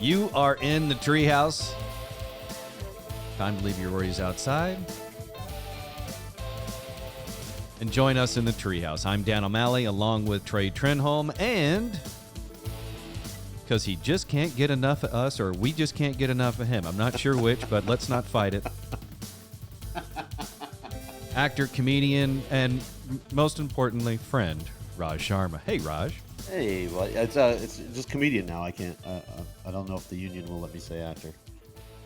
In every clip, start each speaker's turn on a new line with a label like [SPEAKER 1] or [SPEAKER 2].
[SPEAKER 1] You are in the Treehouse. Time to leave your worries outside and join us in the Treehouse. I'm Dan O'Malley along with Trey Trenholm, and because he just can't get enough of us, or we just can't get enough of him. I'm not sure which, but let's not fight it. Actor, comedian, and most importantly, friend, Raj Sharma. Hey, Raj.
[SPEAKER 2] Hey, well, it's just comedian now. I can't. I don't know if the union will let me say actor.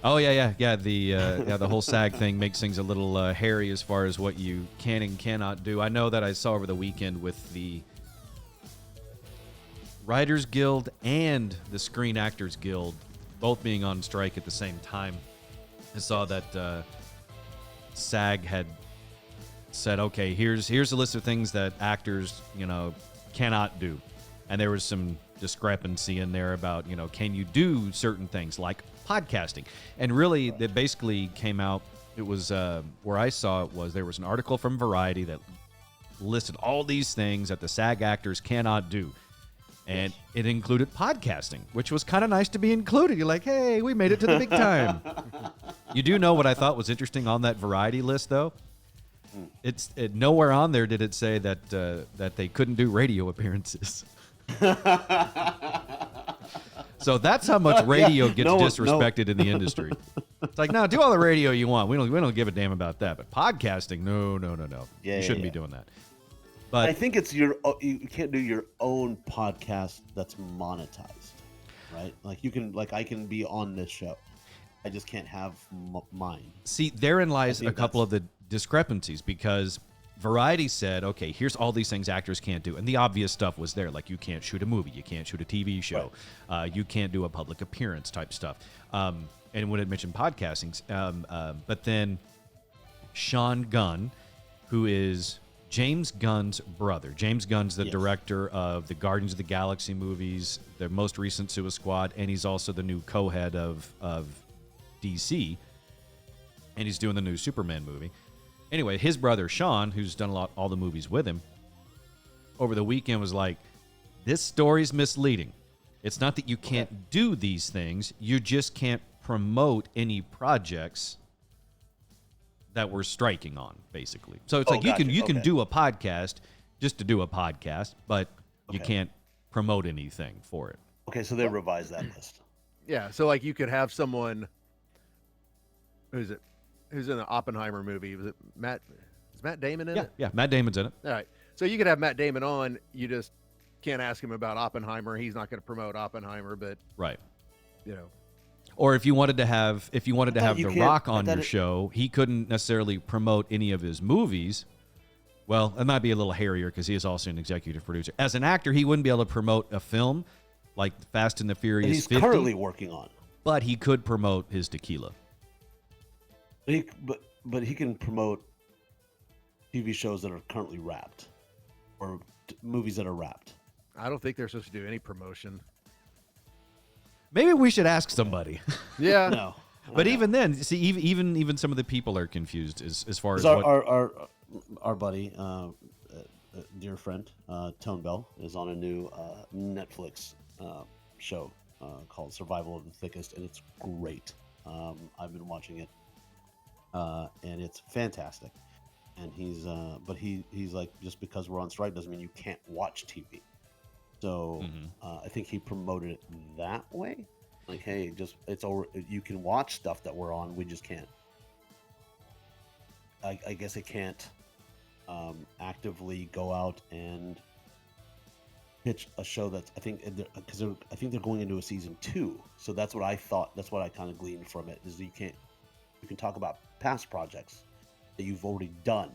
[SPEAKER 1] Oh yeah. The whole SAG thing makes things a little hairy as far as what you can and cannot do. I know that I saw over the weekend with the Writers Guild and the Screen Actors Guild both being on strike at the same time. I saw that SAG had said, okay, here's a list of things that actors, cannot do. And there was some discrepancy in there about, can you do certain things like podcasting? And really, it basically came out, it was, where I saw it was, there was an article from Variety that listed all these things that the SAG actors cannot do. And it included podcasting, which was kind of nice to be included. You're like, hey, we made it to the big time. You do know what I thought was interesting on that Variety list, though? It's nowhere on there did it say that they couldn't do radio appearances. So that's how much radio gets disrespected in the industry. It's like, no, do all the radio you want. We don't give a damn about that. But podcasting, no.
[SPEAKER 2] Yeah,
[SPEAKER 1] you shouldn't be doing that. But
[SPEAKER 2] I think it's you can't do your own podcast that's monetized, right? Like I can be on this show. I just can't have mine.
[SPEAKER 1] See, therein lies a couple of the discrepancies, because Variety said, okay, here's all these things actors can't do. And the obvious stuff was there, like you can't shoot a movie, you can't shoot a TV show, right. You can't do a public appearance type stuff. And when it mentioned podcasting, but then Sean Gunn, who is James Gunn's brother. James Gunn's the director of the Guardians of the Galaxy movies, the most recent Suicide Squad, and he's also the new co-head of DC, and he's doing the new Superman movie. Anyway, his brother Sean, who's done all the movies with him, over the weekend was like, this story's misleading. It's not that you can't do these things, you just can't promote any projects that we're striking on, basically. So it's you can do a podcast just to do a podcast, but you can't promote anything for it.
[SPEAKER 2] Okay, so they revised that list.
[SPEAKER 3] Yeah, so like you could have someone who's in the Oppenheimer movie. Was it Matt? Is Matt Damon in it?
[SPEAKER 1] Yeah, Matt Damon's in it.
[SPEAKER 3] All right. So you could have Matt Damon on. You just can't ask him about Oppenheimer. He's not going to promote Oppenheimer, but
[SPEAKER 1] right.
[SPEAKER 3] Or
[SPEAKER 1] if you wanted to have The Rock on your show, he couldn't necessarily promote any of his movies. Well, it might be a little hairier because he is also an executive producer. As an actor, he wouldn't be able to promote a film like Fast and the Furious 50.
[SPEAKER 2] He's currently working on.
[SPEAKER 1] But he could promote his tequila.
[SPEAKER 2] But he can promote TV shows that are currently wrapped, or movies that are wrapped.
[SPEAKER 3] I don't think they're supposed to do any promotion.
[SPEAKER 1] Maybe we should ask somebody.
[SPEAKER 3] Yeah.
[SPEAKER 2] No.
[SPEAKER 1] But even then, see, even some of the people are confused as far as
[SPEAKER 2] our buddy, dear friend, Tone Bell, is on a new Netflix show called Survival of the Thickest, and it's great. I've been watching it. And it's fantastic. And he's like, just because we're on strike doesn't mean you can't watch TV. So I think he promoted it that way. Like, hey, it's over. You can watch stuff that we're on. We just can't. I guess it can't actively go out and pitch a show that's I think they're going into a season 2. So that's what I thought. That's what I kind of gleaned from it, is you can talk about past projects that you've already done.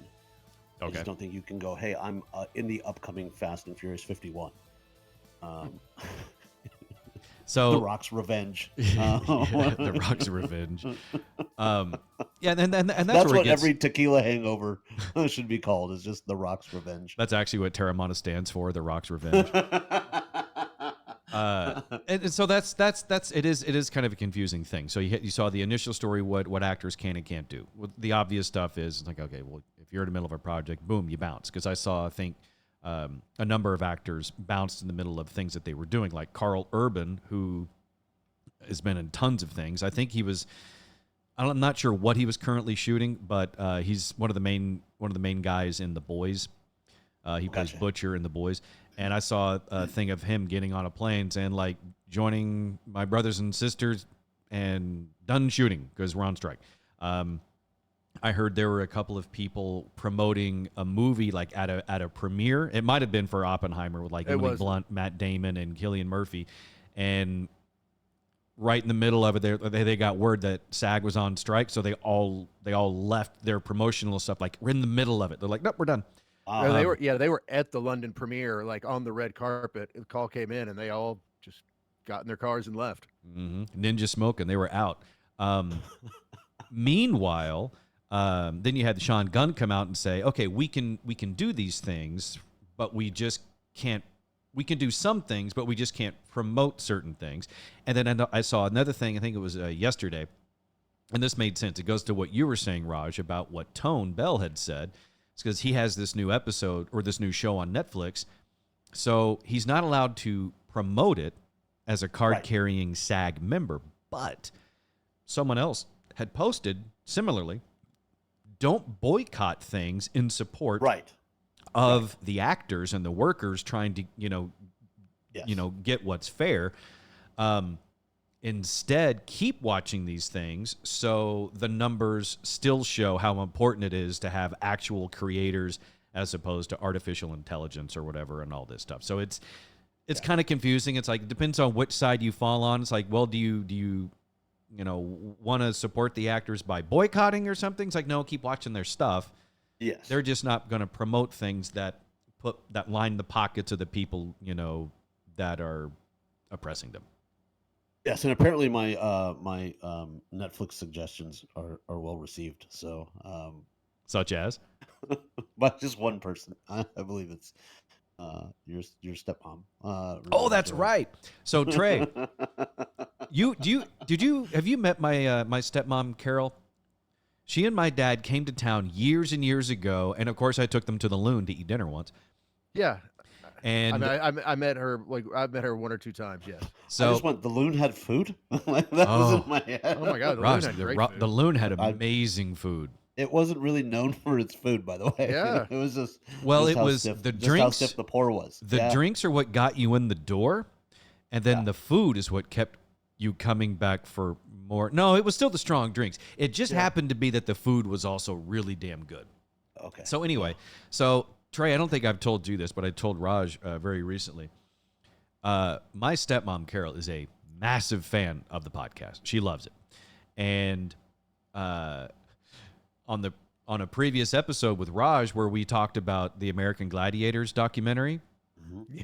[SPEAKER 2] Okay. I just don't think you can go, hey, I'm in the upcoming Fast and Furious 51.
[SPEAKER 1] So
[SPEAKER 2] The Rock's Revenge.
[SPEAKER 1] The Rock's Revenge. And
[SPEAKER 2] that's what every tequila hangover should be called, is just The Rock's Revenge.
[SPEAKER 1] That's actually what Terramana stands for, The Rock's Revenge. And so that's it is kind of a confusing thing. So you saw the initial story, what actors can and can't do. Well, the obvious stuff is like, okay, well, if you're in the middle of a project, boom, you bounce. Because I saw, I think, a number of actors bounced in the middle of things that they were doing, like Carl Urban, who has been in tons of things. I think he was. I'm not sure what he was currently shooting, but he's one of the main guys in The Boys. He plays
[SPEAKER 2] Gotcha.
[SPEAKER 1] Butcher in The Boys, and I saw a thing of him getting on a plane saying like joining my brothers and sisters and done shooting because we're on strike. I heard there were a couple of people promoting a movie like at a premiere. It might have been for Oppenheimer with like Emily Blunt, Matt Damon, and Cillian Murphy, and right in the middle of it, they got word that SAG was on strike, so they all left their promotional stuff. Like we're in the middle of it. They're like, nope, we're done.
[SPEAKER 3] They were at the London premiere, like on the red carpet. The call came in, and they all just got in their cars and left.
[SPEAKER 1] Mm-hmm. Ninja smoking, they were out. Meanwhile, then you had Sean Gunn come out and say, okay, we can do these things, but we just can't. We can do some things, but we just can't promote certain things. And then I saw another thing, I think it was yesterday, and this made sense. It goes to what you were saying, Raj, about what Tone Bell had said. It's because he has this new episode or this new show on Netflix, so he's not allowed to promote it as a card-carrying SAG member. But someone else had posted similarly, don't boycott things in support of the actors and the workers trying to, get what's fair. Instead, keep watching these things so the numbers still show how important it is to have actual creators as opposed to artificial intelligence or whatever and all this stuff. So it's kind of confusing. It's like it depends on which side you fall on. It's like, well, do you want to support the actors by boycotting or something? It's like, no, keep watching their stuff.
[SPEAKER 2] Yes.
[SPEAKER 1] They're just not going to promote things that line the pockets of the people, that are oppressing them.
[SPEAKER 2] Yes, and apparently my Netflix suggestions are well received. So,
[SPEAKER 1] such as,
[SPEAKER 2] but just one person, I believe it's your stepmom.
[SPEAKER 1] Oh, that's right. So Trey, have you met my stepmom Carol? She and my dad came to town years and years ago, and of course I took them to the Loon to eat dinner once.
[SPEAKER 3] Yeah.
[SPEAKER 1] And
[SPEAKER 3] I met her I've met her one or two times. Yes.
[SPEAKER 2] So I just went. The Loon had food. That was in my head.
[SPEAKER 3] Oh my God,
[SPEAKER 1] the Loon had amazing food.
[SPEAKER 2] It wasn't really known for its food, by the way.
[SPEAKER 3] Yeah.
[SPEAKER 2] It was just
[SPEAKER 1] the drinks.
[SPEAKER 2] How stiff the pour was.
[SPEAKER 1] The drinks are what got you in the door, and then the food is what kept you coming back for more. No, it was still the strong drinks. It just happened to be that the food was also really damn good.
[SPEAKER 2] Okay.
[SPEAKER 1] So anyway, Trey, I don't think I've told you this, but I told Raj very recently. My stepmom, Carol, is a massive fan of the podcast. She loves it. And on a previous episode with Raj where we talked about the American Gladiators documentary.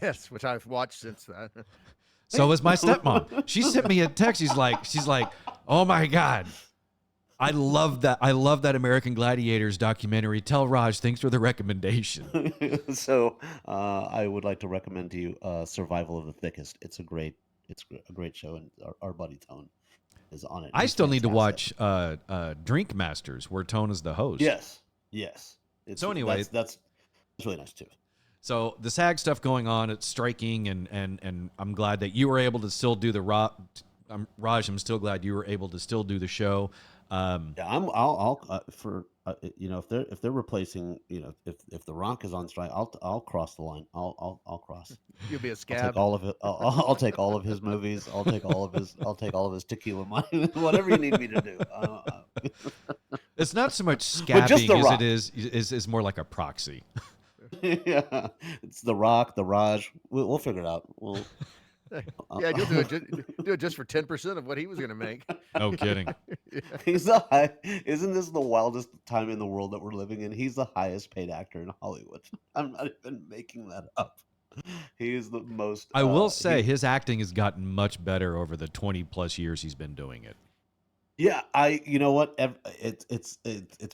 [SPEAKER 3] Yes, which I've watched since then.
[SPEAKER 1] So is my stepmom. She sent me a text. She's like, oh my God. I love that. I love that American Gladiators documentary. Tell Raj, thanks for the recommendation.
[SPEAKER 2] So I would like to recommend to you Survival of the Thickest. It's a great show, and our buddy Tone is on it.
[SPEAKER 1] I still need to watch Drink Masters, where Tone is the host.
[SPEAKER 2] Yes.
[SPEAKER 1] So anyway,
[SPEAKER 2] that's really nice too.
[SPEAKER 1] So the SAG stuff going on, it's striking, and I'm glad that you were able to still do the Raj. I'm still glad you were able to still do the show.
[SPEAKER 2] I'll if they're replacing, if The Rock is on strike, I'll cross the line. I'll cross.
[SPEAKER 3] You'll be a scab.
[SPEAKER 2] I'll take all of it. I'll take all of his movies. I'll take all of his tequila money. Whatever you need me to do.
[SPEAKER 1] It's not so much scabbing as it is more like a proxy.
[SPEAKER 2] Yeah, it's The Rock, the Raj. We'll figure it out.
[SPEAKER 3] Yeah, you'll do it just for 10% of what he was going to make.
[SPEAKER 1] No kidding.
[SPEAKER 2] Yeah. Isn't this the wildest time in the world that we're living in? He's the highest paid actor in Hollywood. I'm not even making that up. He is the most.
[SPEAKER 1] I will say his acting has gotten much better over the 20 plus years he's been doing it.
[SPEAKER 2] Yeah, you know what? It's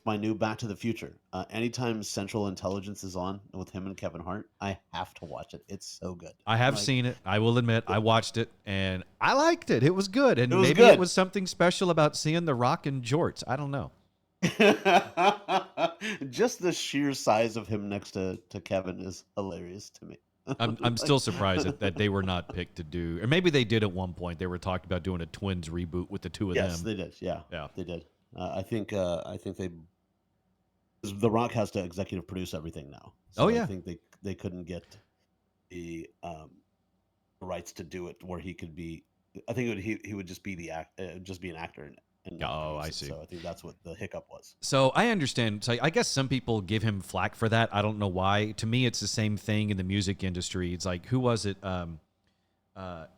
[SPEAKER 2] my new Back to the Future. Anytime Central Intelligence is on with him and Kevin Hart, I have to watch it. It's so good.
[SPEAKER 1] I have seen it. I will admit, I watched it and I liked it. It was good, and maybe
[SPEAKER 2] good.
[SPEAKER 1] It was something special about seeing The Rock in jorts. I don't know.
[SPEAKER 2] Just the sheer size of him next to Kevin is hilarious to me.
[SPEAKER 1] I'm still surprised that they were not picked to do, or maybe they did at one point. They were talked about doing a Twins reboot with the two of
[SPEAKER 2] Yes,
[SPEAKER 1] them.
[SPEAKER 2] they did. Yeah,
[SPEAKER 1] Yeah.
[SPEAKER 2] they did. I think they, 'cause The Rock has to executive produce everything now.
[SPEAKER 1] Oh,
[SPEAKER 2] So I
[SPEAKER 1] yeah.
[SPEAKER 2] think they couldn't get the rights to do it where he could be. I think he would just be just be an actor and not
[SPEAKER 1] Oh,
[SPEAKER 2] produce
[SPEAKER 1] I
[SPEAKER 2] it.
[SPEAKER 1] see.
[SPEAKER 2] So I think that's what the hiccup was.
[SPEAKER 1] So I understand. So I guess some people give him flack for that. I don't know why. To me, it's the same thing in the music industry. It's like, who was it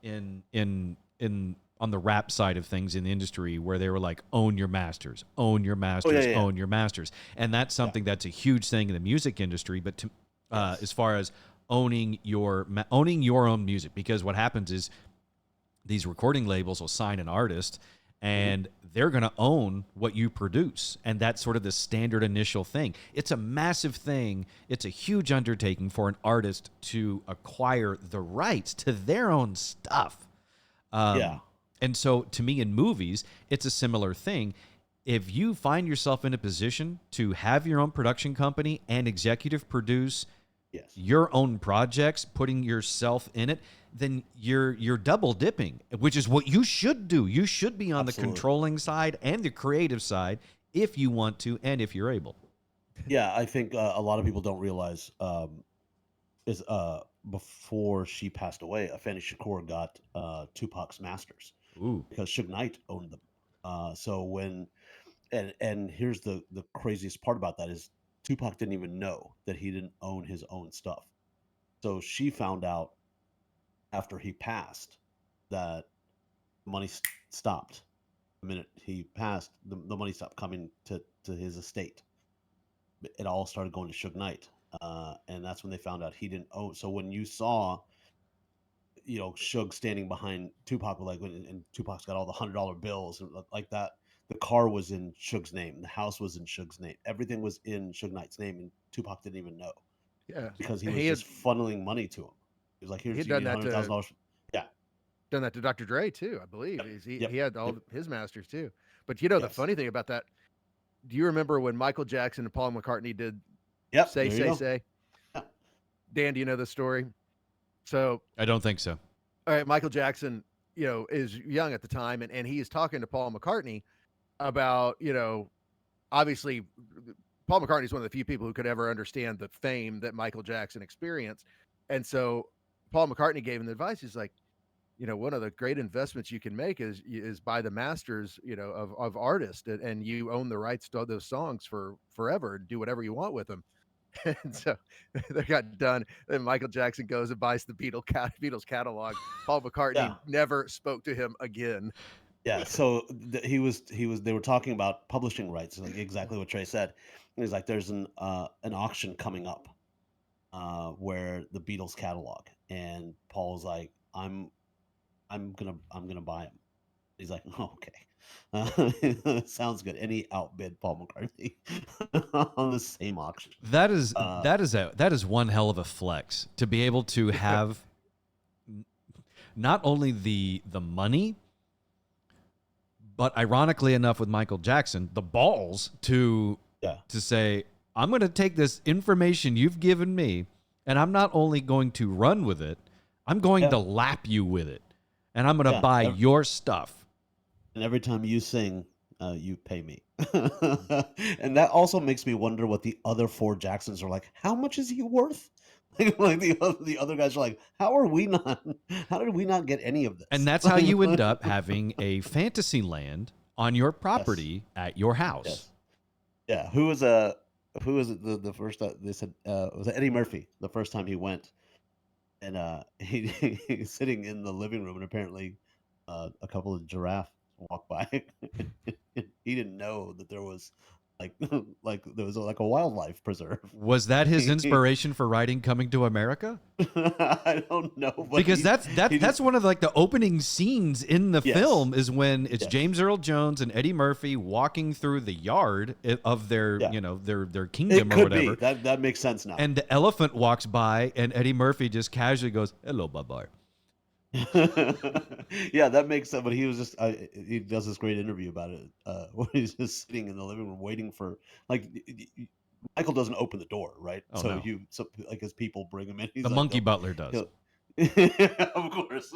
[SPEAKER 1] in on the rap side of things in the industry where they were like, own your masters, own your masters,
[SPEAKER 2] yeah.
[SPEAKER 1] own your masters. And that's something that's a huge thing in the music industry. But to,
[SPEAKER 2] Yes.
[SPEAKER 1] as far as owning your own music, because what happens is these recording labels will sign an artist and they're going to own what you produce. And that's sort of the standard initial thing. It's a massive thing. It's a huge undertaking for an artist to acquire the rights to their own stuff.
[SPEAKER 2] Yeah.
[SPEAKER 1] And so to me in movies, it's a similar thing. If you find yourself in a position to have your own production company and executive produce
[SPEAKER 2] Yes.
[SPEAKER 1] your own projects, putting yourself in it, then you're double dipping, which is what you should do. You should be on the
[SPEAKER 2] Absolutely.
[SPEAKER 1] controlling side and the creative side if you want to and if you're able.
[SPEAKER 2] Yeah, I think a lot of people don't realize is before she passed away, Afeni Shakur got Tupac's masters
[SPEAKER 1] Ooh.
[SPEAKER 2] because Suge Knight owned them. So when and here's the craziest part about that is Tupac didn't even know that he didn't own his own stuff. So she found out after he passed that money stopped. The minute he passed, the money stopped coming to his estate. It all started going to Suge Knight, and that's when they found out he didn't own. So when you saw, Suge standing behind Tupac, like and Tupac's got all the $100 bills and like that, the car was in Suge's name, the house was in Suge's name, everything was in Suge Knight's name, and Tupac didn't even know
[SPEAKER 3] Yeah,
[SPEAKER 2] because he
[SPEAKER 3] and
[SPEAKER 2] was
[SPEAKER 3] he had
[SPEAKER 2] just funneling money to him. He was like,
[SPEAKER 3] he
[SPEAKER 2] "Here's
[SPEAKER 3] had
[SPEAKER 2] you
[SPEAKER 3] done
[SPEAKER 2] need
[SPEAKER 3] that to
[SPEAKER 2] $100,000." Yeah,
[SPEAKER 3] Dr. Dre too, I believe.
[SPEAKER 2] yep,
[SPEAKER 3] He
[SPEAKER 2] yep,
[SPEAKER 3] had all
[SPEAKER 2] yep,
[SPEAKER 3] his masters too. But the
[SPEAKER 2] yes,
[SPEAKER 3] funny thing about that, do you remember when Michael Jackson and Paul McCartney did
[SPEAKER 2] yep.
[SPEAKER 3] Say
[SPEAKER 2] There you
[SPEAKER 3] Say
[SPEAKER 2] go.
[SPEAKER 3] Say?
[SPEAKER 2] Yeah.
[SPEAKER 3] Dan, do you know the story? So,
[SPEAKER 1] I don't think so.
[SPEAKER 3] all right, Michael Jackson, is young at the time, and he is talking to Paul McCartney about, obviously Paul McCartney is one of the few people who could ever understand the fame that Michael Jackson experienced. And so Paul McCartney gave him the advice. He's like, one of the great investments you can make is buy the masters, of artists, and you own the rights to those songs for forever and do whatever you want with them. And so they got done. Then Michael Jackson goes and buys the Beatles catalog. Paul McCartney
[SPEAKER 2] Yeah.
[SPEAKER 3] never spoke to him again.
[SPEAKER 2] Yeah, so he was they were talking about publishing rights, like exactly what Trey said. And he's like, "There's an auction coming up, where the Beatles catalog," and Paul's like, I'm gonna buy him." He's like, "Oh, okay, sounds good." And he outbid Paul McCartney on the same auction.
[SPEAKER 1] That is
[SPEAKER 2] Uh,
[SPEAKER 1] that is one hell of a flex to be able to have not only the money, but ironically enough with Michael Jackson, the balls to
[SPEAKER 2] yeah,
[SPEAKER 1] say, I'm going to take this information you've given me and I'm not only going to run with it, I'm going
[SPEAKER 2] yeah,
[SPEAKER 1] to lap you with it. And I'm going to
[SPEAKER 2] yeah.
[SPEAKER 1] buy your stuff.
[SPEAKER 2] And every time you sing, you pay me. And that also makes me wonder what the other four Jacksons are like. How much is he worth? Like the other guys are like, how are we not? How did we not get any of this?
[SPEAKER 1] And that's how you end up having a fantasy land on your property at your house.
[SPEAKER 2] Yes. Yeah. Who was it? The first they said was it Eddie Murphy? The first time he went, and he's sitting in the living room, and apparently a couple of giraffes walked by. He didn't know that there was like like there was like a wildlife preserve.
[SPEAKER 1] Was that his inspiration for writing Coming to America?
[SPEAKER 2] I don't know, but
[SPEAKER 1] Because
[SPEAKER 2] he
[SPEAKER 1] that's
[SPEAKER 2] just,
[SPEAKER 1] one of like the opening scenes in the
[SPEAKER 2] Yes.
[SPEAKER 1] film is when it's
[SPEAKER 2] Yes.
[SPEAKER 1] James Earl Jones and Eddie Murphy walking through the yard of their
[SPEAKER 2] Yeah.
[SPEAKER 1] their
[SPEAKER 2] it
[SPEAKER 1] kingdom or
[SPEAKER 2] could
[SPEAKER 1] whatever.
[SPEAKER 2] be that makes sense now.
[SPEAKER 1] And the elephant walks by and Eddie Murphy just casually goes, "Hello, bye-bye."
[SPEAKER 2] Yeah, that makes sense. But he was just he does this great interview about it, where he's just sitting in the living room waiting for like Michael doesn't open the door, right?
[SPEAKER 1] Oh,
[SPEAKER 2] So
[SPEAKER 1] no.
[SPEAKER 2] like his people bring him in. He's
[SPEAKER 1] The
[SPEAKER 2] like,
[SPEAKER 1] monkey
[SPEAKER 2] "Nope."
[SPEAKER 1] butler does.
[SPEAKER 2] Of course.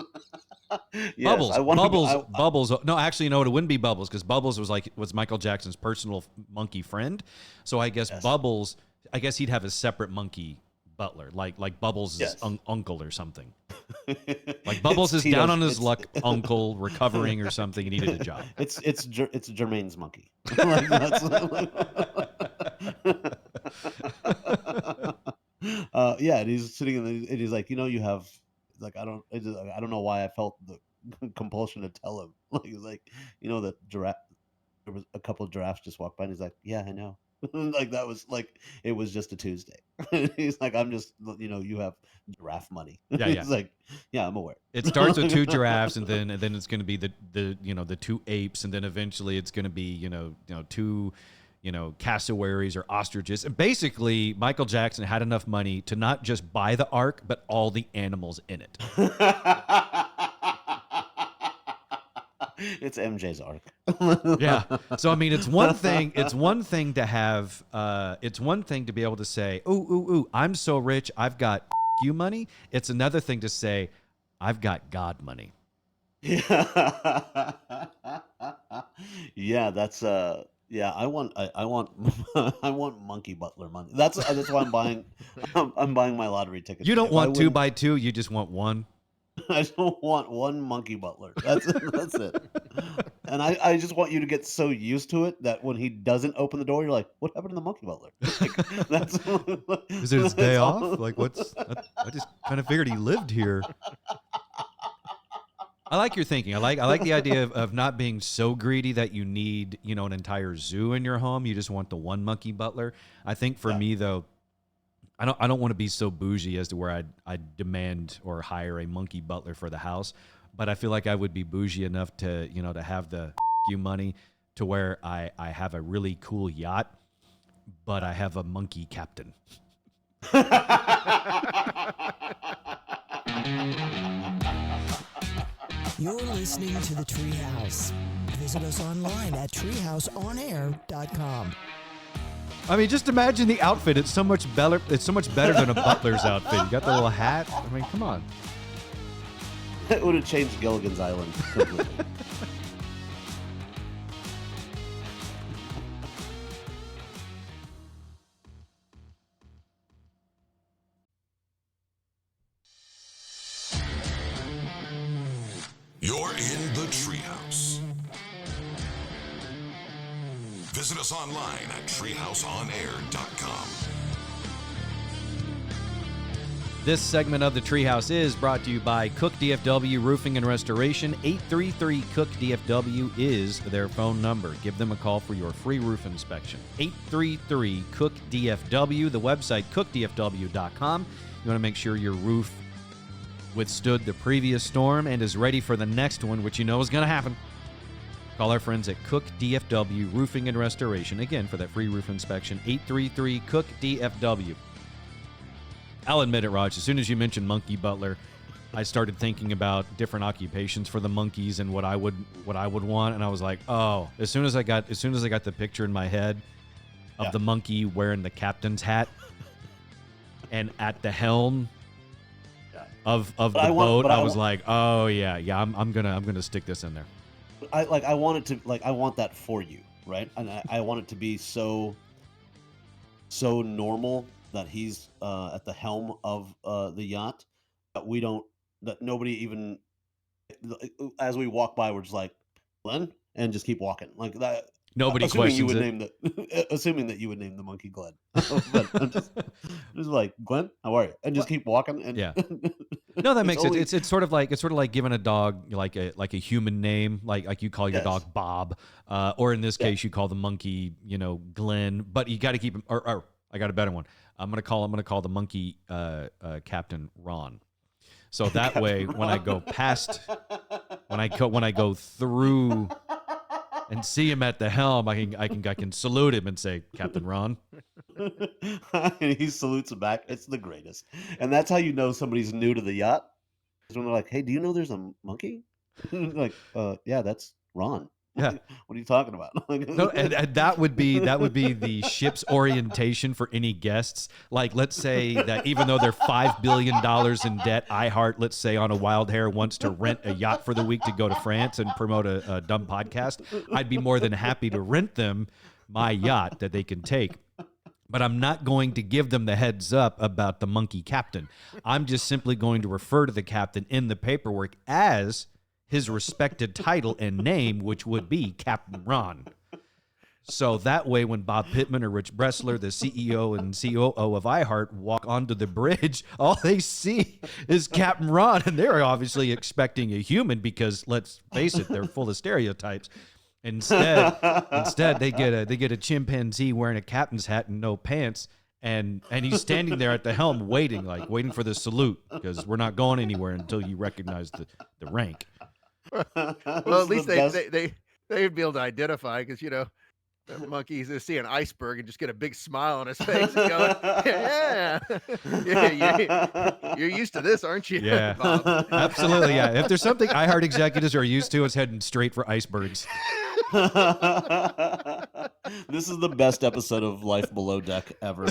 [SPEAKER 2] Yes,
[SPEAKER 1] Bubbles,
[SPEAKER 2] I want
[SPEAKER 1] Bubbles,
[SPEAKER 2] to.
[SPEAKER 1] Bubbles. No, actually, no, it wouldn't be Bubbles because Bubbles was Michael Jackson's personal monkey friend. So I guess
[SPEAKER 2] Yes.
[SPEAKER 1] Bubbles, I guess he'd have a separate monkey butler, like Bubbles'
[SPEAKER 2] Yes.
[SPEAKER 1] uncle or something. Like Bubbles is down on his luck, uncle recovering or something, and needed a job.
[SPEAKER 2] It's Jermaine's monkey. Like, that's, yeah, and he's sitting and he's like, you have like I don't know why I felt the compulsion to tell him. Like he's like, that giraffe. There was a couple of giraffes just walked by, and he's like, "Yeah, I know." Like that was like it was just a Tuesday. He's like, "I'm just you have giraffe money."
[SPEAKER 1] Yeah.
[SPEAKER 2] He's like, "Yeah, I'm aware."
[SPEAKER 1] It starts with 2 giraffes, and then it's going to be the 2 apes, and then eventually it's going to be 2 cassowaries or ostriches. And basically, Michael Jackson had enough money to not just buy the ark, but all the animals in it.
[SPEAKER 2] It's MJ's arc.
[SPEAKER 1] Yeah. So I mean, it's one thing. It's one thing to have. It's one thing to be able to say, "Ooh, I'm so rich, I've got you money." It's another thing to say, "I've got God money."
[SPEAKER 2] Yeah. Yeah, that's yeah, I want I want I want monkey butler money. That's why I'm buying my lottery ticket.
[SPEAKER 1] You don't
[SPEAKER 2] If I
[SPEAKER 1] want 2
[SPEAKER 2] win,
[SPEAKER 1] by 2. You just want one.
[SPEAKER 2] I don't want one monkey butler. That's it. And I just want you to get so used to it that when he doesn't open the door, you're like, "What happened to the monkey butler?" Like, that's
[SPEAKER 1] Is it his day
[SPEAKER 2] that's
[SPEAKER 1] off?
[SPEAKER 2] all.
[SPEAKER 1] Like, what's? I just kind of figured he lived here. I like your thinking. I like the idea of not being so greedy that you need an entire zoo in your home. You just want the one monkey butler. I think for
[SPEAKER 2] Yeah.
[SPEAKER 1] me though, I don't want to be so bougie as to where I'd demand or hire a monkey butler for the house, but I feel like I would be bougie enough to to have the money to where I have a really cool yacht, but I have a monkey captain.
[SPEAKER 4] You're listening to The Treehouse. Visit us online at treehouseonair.com.
[SPEAKER 1] I mean, just imagine the outfit. It's so much better. It's so much better than a butler's outfit. You got the little hat. I mean, come on.
[SPEAKER 2] It would have changed Gilligan's Island completely.
[SPEAKER 5] You're in the Treehouse. Visit us online at treehouseonair.com.
[SPEAKER 1] This segment of the Treehouse is brought to you by Cook DFW Roofing and Restoration. 833 Cook DFW is their phone number. Give them a call for your free roof inspection. 833 Cook DFW. The website cookdfw.com. You want to make sure your roof withstood the previous storm and is ready for the next one, which you know is going to happen. Call our friends at Cook DFW Roofing and Restoration. Again, for that free roof inspection, 833 Cook DFW. I'll admit it, Raj. As soon as you mentioned monkey butler, I started thinking about different occupations for the monkeys and what I would want, and I was like, oh. As soon as I got the picture in my head of the monkey wearing the captain's hat and at the helm of the boat, I was like, oh yeah, I'm gonna stick this in there.
[SPEAKER 2] I want it to I want that for you, right? And I want it to be so normal that he's at the helm of the yacht that nobody even, as we walk by, we're just like, Glenn, and just keep walking like that.
[SPEAKER 1] Nobody
[SPEAKER 2] Assuming you
[SPEAKER 1] questions
[SPEAKER 2] would
[SPEAKER 1] it.
[SPEAKER 2] name assuming that you would name the monkey Glenn. But I'm just like, Glenn, how are you? And just keep walking. And
[SPEAKER 1] Yeah. No, that makes
[SPEAKER 2] only-
[SPEAKER 1] sense. It's sort of like giving a dog like a human name, like you call your
[SPEAKER 2] Yes.
[SPEAKER 1] dog Bob, or in this case you call the monkey Glenn. But you got to keep him. Or I got a better one. I'm gonna call the monkey Captain Ron. So that way, when I go past, when I go through and see him at the helm, I can salute him and say, Captain Ron.
[SPEAKER 2] And he salutes him back. It's the greatest. And that's how you know somebody's new to the yacht. Is when they're like, hey, do you know there's a monkey? Like, yeah, that's Ron.
[SPEAKER 1] Yeah.
[SPEAKER 2] What are you talking about?
[SPEAKER 1] No, and that would be the ship's orientation for any guests. Like, let's say that even though they're $5 billion in debt, iHeart, let's say on a wild hair, wants to rent a yacht for the week to go to France and promote a dumb podcast. I'd be more than happy to rent them my yacht that they can take. But I'm not going to give them the heads up about the monkey captain. I'm just simply going to refer to the captain in the paperwork as his respected title and name, which would be Captain Ron. So that way, when Bob Pittman or Rich Bressler, the CEO and COO of iHeart, walk onto the bridge, all they see is Captain Ron, and they're obviously expecting a human because, let's face it, they're full of stereotypes. Instead, they get a chimpanzee wearing a captain's hat and no pants, and he's standing there at the helm waiting for the salute, because we're not going anywhere until you recognize the rank.
[SPEAKER 3] Well, at least they'd be able to identify, because the monkeys just see an iceberg and just get a big smile on his face and go, yeah, you're used to this, aren't you?
[SPEAKER 1] Yeah,
[SPEAKER 3] Bob?
[SPEAKER 1] Absolutely. Yeah, if there's something iHeart executives are used to, it's heading straight for icebergs.
[SPEAKER 2] This is the best episode of Life Below Deck ever.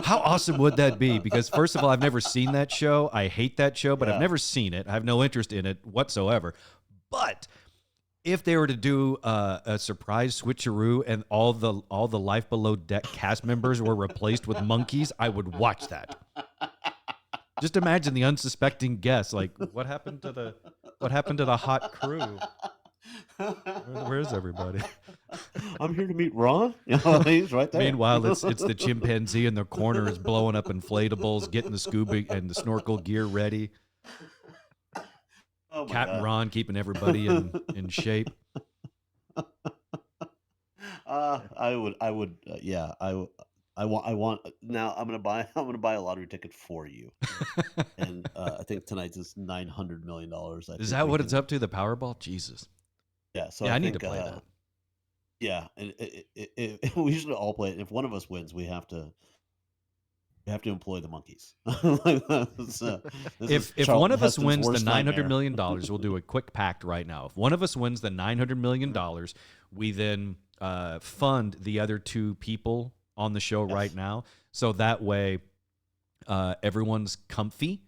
[SPEAKER 1] How awesome would that be? Because first of all, I've never seen that show. I hate that show, but I've never seen it. I have no interest in it whatsoever. But if they were to do a surprise switcheroo and all the Life Below Deck cast members were replaced with monkeys, I would watch that. Just imagine the unsuspecting guests. Like, what happened to the hot crew? Where's everybody?
[SPEAKER 2] I'm here to meet Ron. He's right there.
[SPEAKER 1] Meanwhile, it's the chimpanzee in the corner is blowing up inflatables, getting the scuba and the snorkel gear ready.
[SPEAKER 2] Oh my
[SPEAKER 1] Captain
[SPEAKER 2] God.
[SPEAKER 1] Ron keeping everybody in shape.
[SPEAKER 2] I want. Now I'm gonna buy a lottery ticket for you, and I think tonight's is $900 million.
[SPEAKER 1] Is that what it's up to? The Powerball? Jesus.
[SPEAKER 2] Yeah. So
[SPEAKER 1] Yeah, I need
[SPEAKER 2] think,
[SPEAKER 1] to play that.
[SPEAKER 2] Yeah, and we should all play it. If one of us wins, we have to employ the monkeys.
[SPEAKER 1] If one of us wins the $900 million, we'll do a quick pact right now. If one of us wins the $900 million, we then fund the other two people on the show right now. So that way everyone's comfy.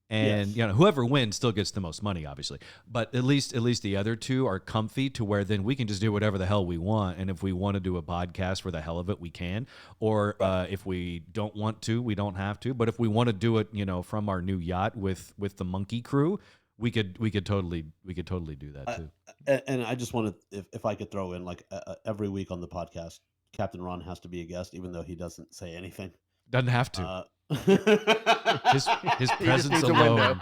[SPEAKER 1] And whoever wins still gets the most money, obviously. But at least the other two are comfy to where then we can just do whatever the hell we want. And if we want to do a podcast for the hell of it, we can. Or if we don't want to, we don't have to. But if we want to do it, from our new yacht with the monkey crew, we could totally do that too.
[SPEAKER 2] And I just wanted, if I could throw in every week on the podcast, Captain Ron has to be a guest, even though he doesn't say anything.
[SPEAKER 1] Doesn't have to. His
[SPEAKER 3] He just
[SPEAKER 1] presence
[SPEAKER 3] needs a window.
[SPEAKER 1] alone.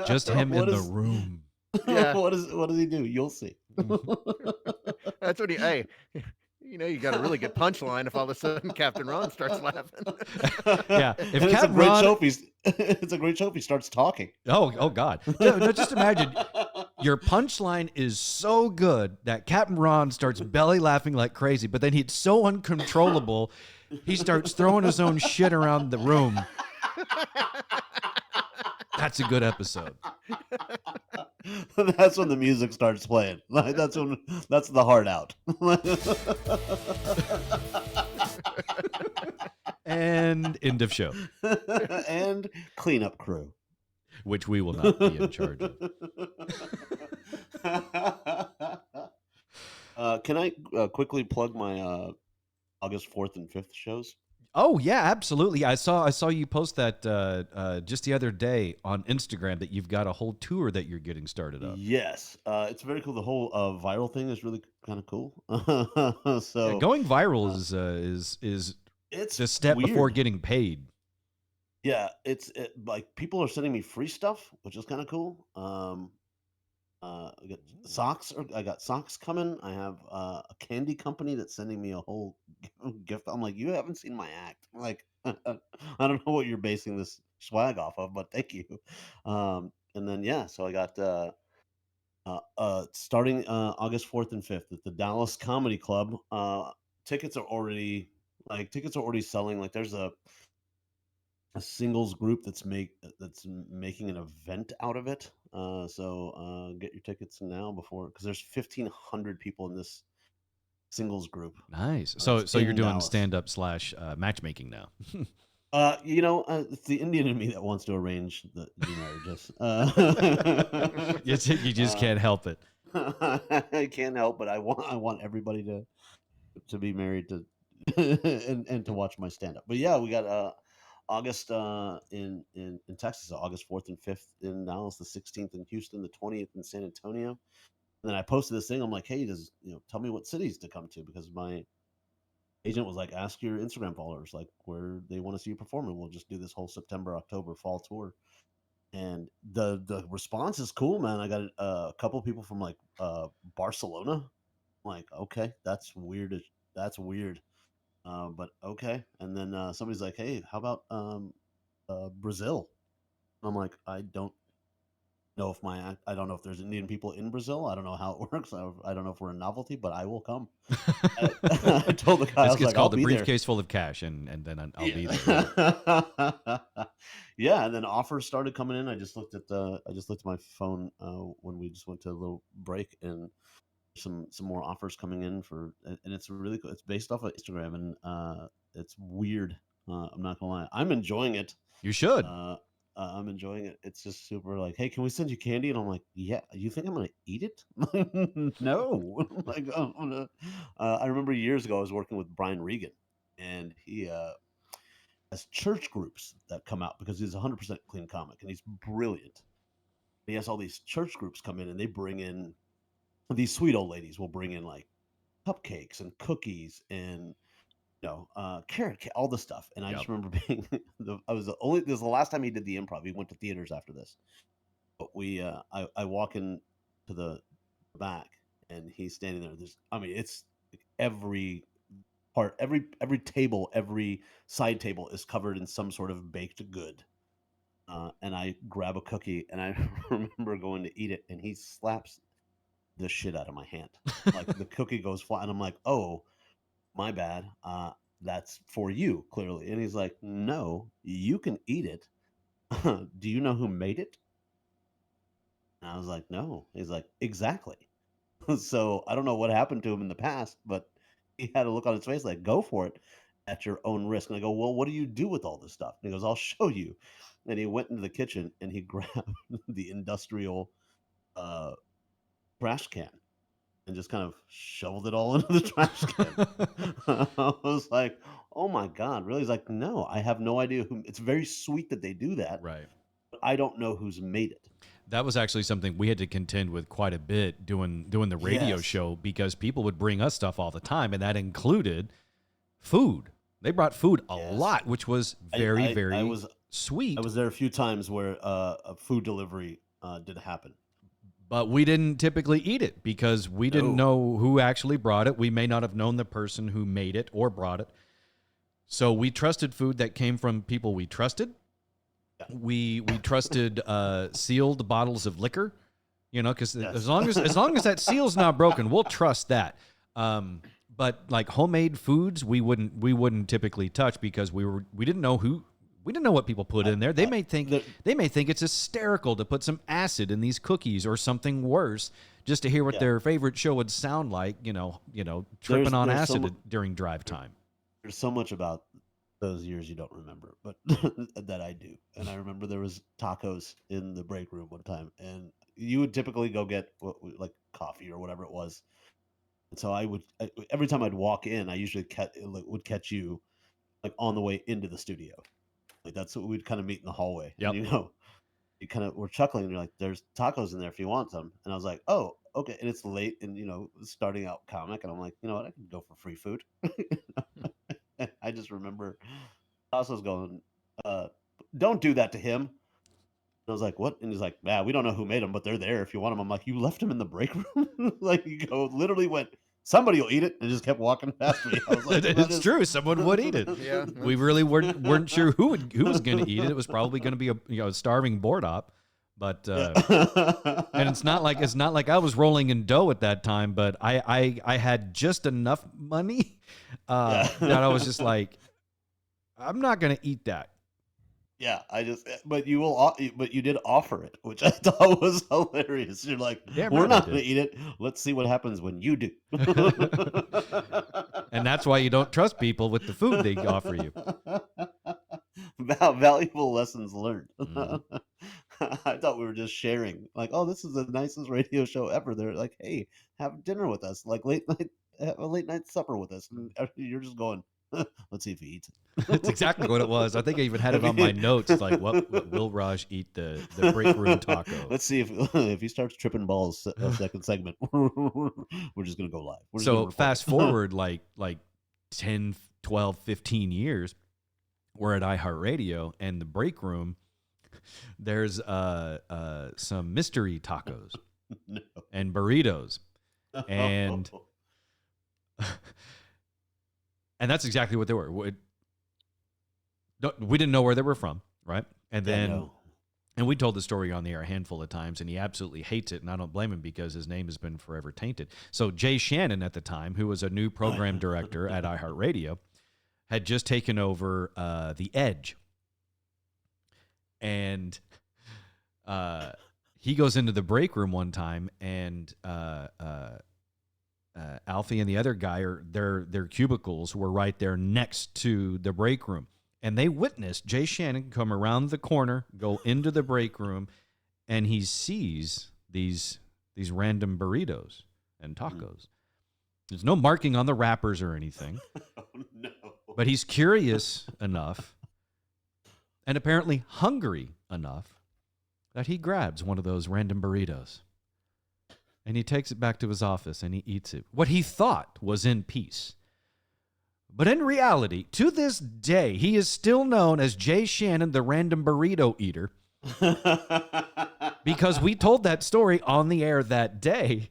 [SPEAKER 1] Just him in the room.
[SPEAKER 3] Yeah.
[SPEAKER 2] What does he do? You'll see.
[SPEAKER 3] That's what hey, you got a really good punchline if all of a sudden Captain Ron starts laughing.
[SPEAKER 1] Yeah, if
[SPEAKER 2] And
[SPEAKER 1] Captain Ron,
[SPEAKER 2] it's a great show if he starts talking.
[SPEAKER 1] oh God, no, just imagine your punchline is so good that Captain Ron starts belly laughing like crazy, but then he's so uncontrollable, he starts throwing his own shit around the room. That's a good episode.
[SPEAKER 2] That's when the music starts playing. That's the hard out.
[SPEAKER 1] And end of show.
[SPEAKER 2] And cleanup crew,
[SPEAKER 1] which we will not be in charge of.
[SPEAKER 2] Can I quickly plug my August 4th and 5th shows?
[SPEAKER 1] Oh yeah, absolutely. I saw you post that just the other day on Instagram that you've got a whole tour that you're getting started up.
[SPEAKER 2] Yes, it's very cool. The whole viral thing is really kind of cool. So
[SPEAKER 1] Yeah, going viral is
[SPEAKER 2] it's
[SPEAKER 1] the step
[SPEAKER 2] weird.
[SPEAKER 1] before getting paid.
[SPEAKER 2] Yeah, it's like people are sending me free stuff, which is kind of cool. I got socks. I got socks coming. I have a candy company that's sending me a whole gift. I'm like, you haven't seen my act. I'm like, I don't know what you're basing this swag off of, but thank you. And then so I got starting August 4th and 5th at the Dallas Comedy Club. Tickets are already selling. Like there's a a singles group that's making an event out of it. So get your tickets now before, because there's 1,500 people in this singles group.
[SPEAKER 1] Nice.
[SPEAKER 2] It's
[SPEAKER 1] So you're
[SPEAKER 2] in
[SPEAKER 1] doing
[SPEAKER 2] Dallas.
[SPEAKER 1] stand-up slash matchmaking now.
[SPEAKER 2] It's the Indian in me that wants to arrange the marriages.
[SPEAKER 1] You just can't help it.
[SPEAKER 2] I can't help, but I want everybody to be married to and to watch my stand up. But yeah, we got August in Texas, August 4th and 5th in Dallas, the 16th in Houston, the 20th in San Antonio. And then I posted this thing. I'm like, hey, tell me what cities to come to, because my agent was like, ask your Instagram followers like where they want to see you perform, and we'll just do this whole September, October fall tour. And the response is cool, man. I got a couple of people from like Barcelona. I'm like, okay, that's weird. That's weird. But okay. And then somebody's like, hey, how about Brazil? I'm like, I don't know if there's Indian people in Brazil. I don't know how it works. I don't know if we're a novelty, but I will come. I told the guy, I was
[SPEAKER 1] It's
[SPEAKER 2] like,
[SPEAKER 1] called
[SPEAKER 2] I'll
[SPEAKER 1] the
[SPEAKER 2] be there.
[SPEAKER 1] briefcase full of cash, and then I'll be there.
[SPEAKER 2] Yeah, and then offers started coming in. I just looked at my phone when we just went to a little break, and some more offers coming in and it's really cool. It's based off of Instagram, and it's weird. I'm not gonna lie, I'm enjoying it.
[SPEAKER 1] You should.
[SPEAKER 2] I'm enjoying it. It's just super like, hey, can we send you candy? And I'm like, yeah. You think I'm gonna eat it? No. Like, I remember years ago I was working with Brian Regan, and he has church groups that come out because he's 100% clean comic and he's brilliant. He has all these church groups come in, and they bring in these sweet old ladies will bring in like cupcakes and cookies and carrot cake, all the stuff. And I just remember being this is the last time he did the improv. He went to theaters after this. But I walk in to the back, and he's standing there. It's like every part, every table, every side table is covered in some sort of baked good. And I grab a cookie, and I remember going to eat it, and he slaps the shit out of my hand. Like the cookie goes flat, and I'm like, oh, my bad. That's for you, clearly. And he's like, no, you can eat it. Do you know who made it? And I was like, no. He's like, exactly. So I don't know what happened to him in the past, but he had a look on his face like, go for it at your own risk. And I go, well, what do you do with all this stuff? And he goes, I'll show you. And he went into the kitchen, and he grabbed the industrial trash can and just kind of shoveled it all into the trash can. I was like, oh my God, really? He's like, no, I have no idea who. It's very sweet that they do that.
[SPEAKER 1] Right.
[SPEAKER 2] But I don't know who's made it.
[SPEAKER 1] That was actually something we had to contend with quite a bit doing the radio show, because people would bring us stuff all the time, and that included food. They brought food a lot, which was very sweet.
[SPEAKER 2] I was there a few times where a food delivery did happen.
[SPEAKER 1] But we didn't typically eat it because we didn't know who actually brought it. We may not have known the person who made it or brought it. So we trusted food that came from people we trusted. Yeah. We trusted sealed bottles of liquor, because as long as that seal's not broken, we'll trust that. But like homemade foods, we wouldn't typically touch because we didn't know who. We didn't know what people put in there. They may think it's hysterical to put some acid in these cookies or something worse, just to hear what their favorite show would sound like. Tripping on acid during drive time.
[SPEAKER 2] There's so much about those years you don't remember, but that I do. And I remember there was tacos in the break room one time, and you would typically go get like coffee or whatever it was. And so every time I'd walk in, I usually would catch you like on the way into the studio. Like that's what we'd kind of meet in the hallway.
[SPEAKER 1] Yep.
[SPEAKER 2] And, you kind of were chuckling, and you're like, "There's tacos in there if you want some." And I was like, "Oh, okay." And it's late, and starting out comic, and I'm like, you know what? I can go for free food. I just remember Tasso's going, "Don't do that to him." And I was like, "What?" And he's like, "Yeah, we don't know who made them, but they're there if you want them." I'm like, "You left them in the break room?" Like literally went. Somebody will eat it, and just kept walking past me. I was like,
[SPEAKER 1] it's true. Someone would eat it.
[SPEAKER 3] Yeah.
[SPEAKER 1] We really weren't sure who was going to eat it. It was probably going to be a starving board op, but and it's not like I was rolling in dough at that time, but I had just enough money that I was just like, I'm not going to eat that.
[SPEAKER 2] Yeah, but but you did offer it, which I thought was hilarious. You're like,
[SPEAKER 1] Damn
[SPEAKER 2] we're
[SPEAKER 1] right I
[SPEAKER 2] not going
[SPEAKER 1] did.
[SPEAKER 2] to eat it. Let's see what happens when you do.
[SPEAKER 1] And that's why you don't trust people with the food they offer you.
[SPEAKER 2] Valuable lessons learned.
[SPEAKER 1] Mhm.
[SPEAKER 2] I thought we were just sharing, like, oh, this is the nicest radio show ever. They're like, hey, have dinner with us, like late night, have a late night supper with us, and you're just going, let's see if he eats it.
[SPEAKER 1] That's exactly what it was. I think I even had it
[SPEAKER 2] If
[SPEAKER 1] on my
[SPEAKER 2] he-
[SPEAKER 1] notes. It's like, what will Raj eat the break room taco?
[SPEAKER 2] Let's see if he starts tripping balls second segment. We're just gonna go live. We're just gonna
[SPEAKER 1] So
[SPEAKER 2] record
[SPEAKER 1] fast
[SPEAKER 2] it.
[SPEAKER 1] forward like 10, 12, 15 years, we're at iHeartRadio, and the break room, there's some mystery tacos
[SPEAKER 2] No.
[SPEAKER 1] and burritos. And and that's exactly what they were. We didn't know where they were from, right? And
[SPEAKER 2] Yeah,
[SPEAKER 1] then
[SPEAKER 2] no.
[SPEAKER 1] and we told the story on the air a handful of times, and he absolutely hates it, and I don't blame him because his name has been forever tainted. So Jay Shannon at the time, who was a new program director at iHeartRadio, had just taken over The Edge. And he goes into the break room one time, and Alfie and the other guy their cubicles were right there next to the break room, and they witnessed Jay Shannon come around the corner, go into the break room, and he sees these random burritos and tacos. There's no marking on the wrappers or anything,
[SPEAKER 2] Oh, no.
[SPEAKER 1] but he's curious enough and apparently hungry enough that he grabs one of those random burritos. And he takes it back to his office and he eats it. What he thought was in peace. But in reality, to this day, he is still known as Jay Shannon, the random burrito eater, because we told that story on the air that day.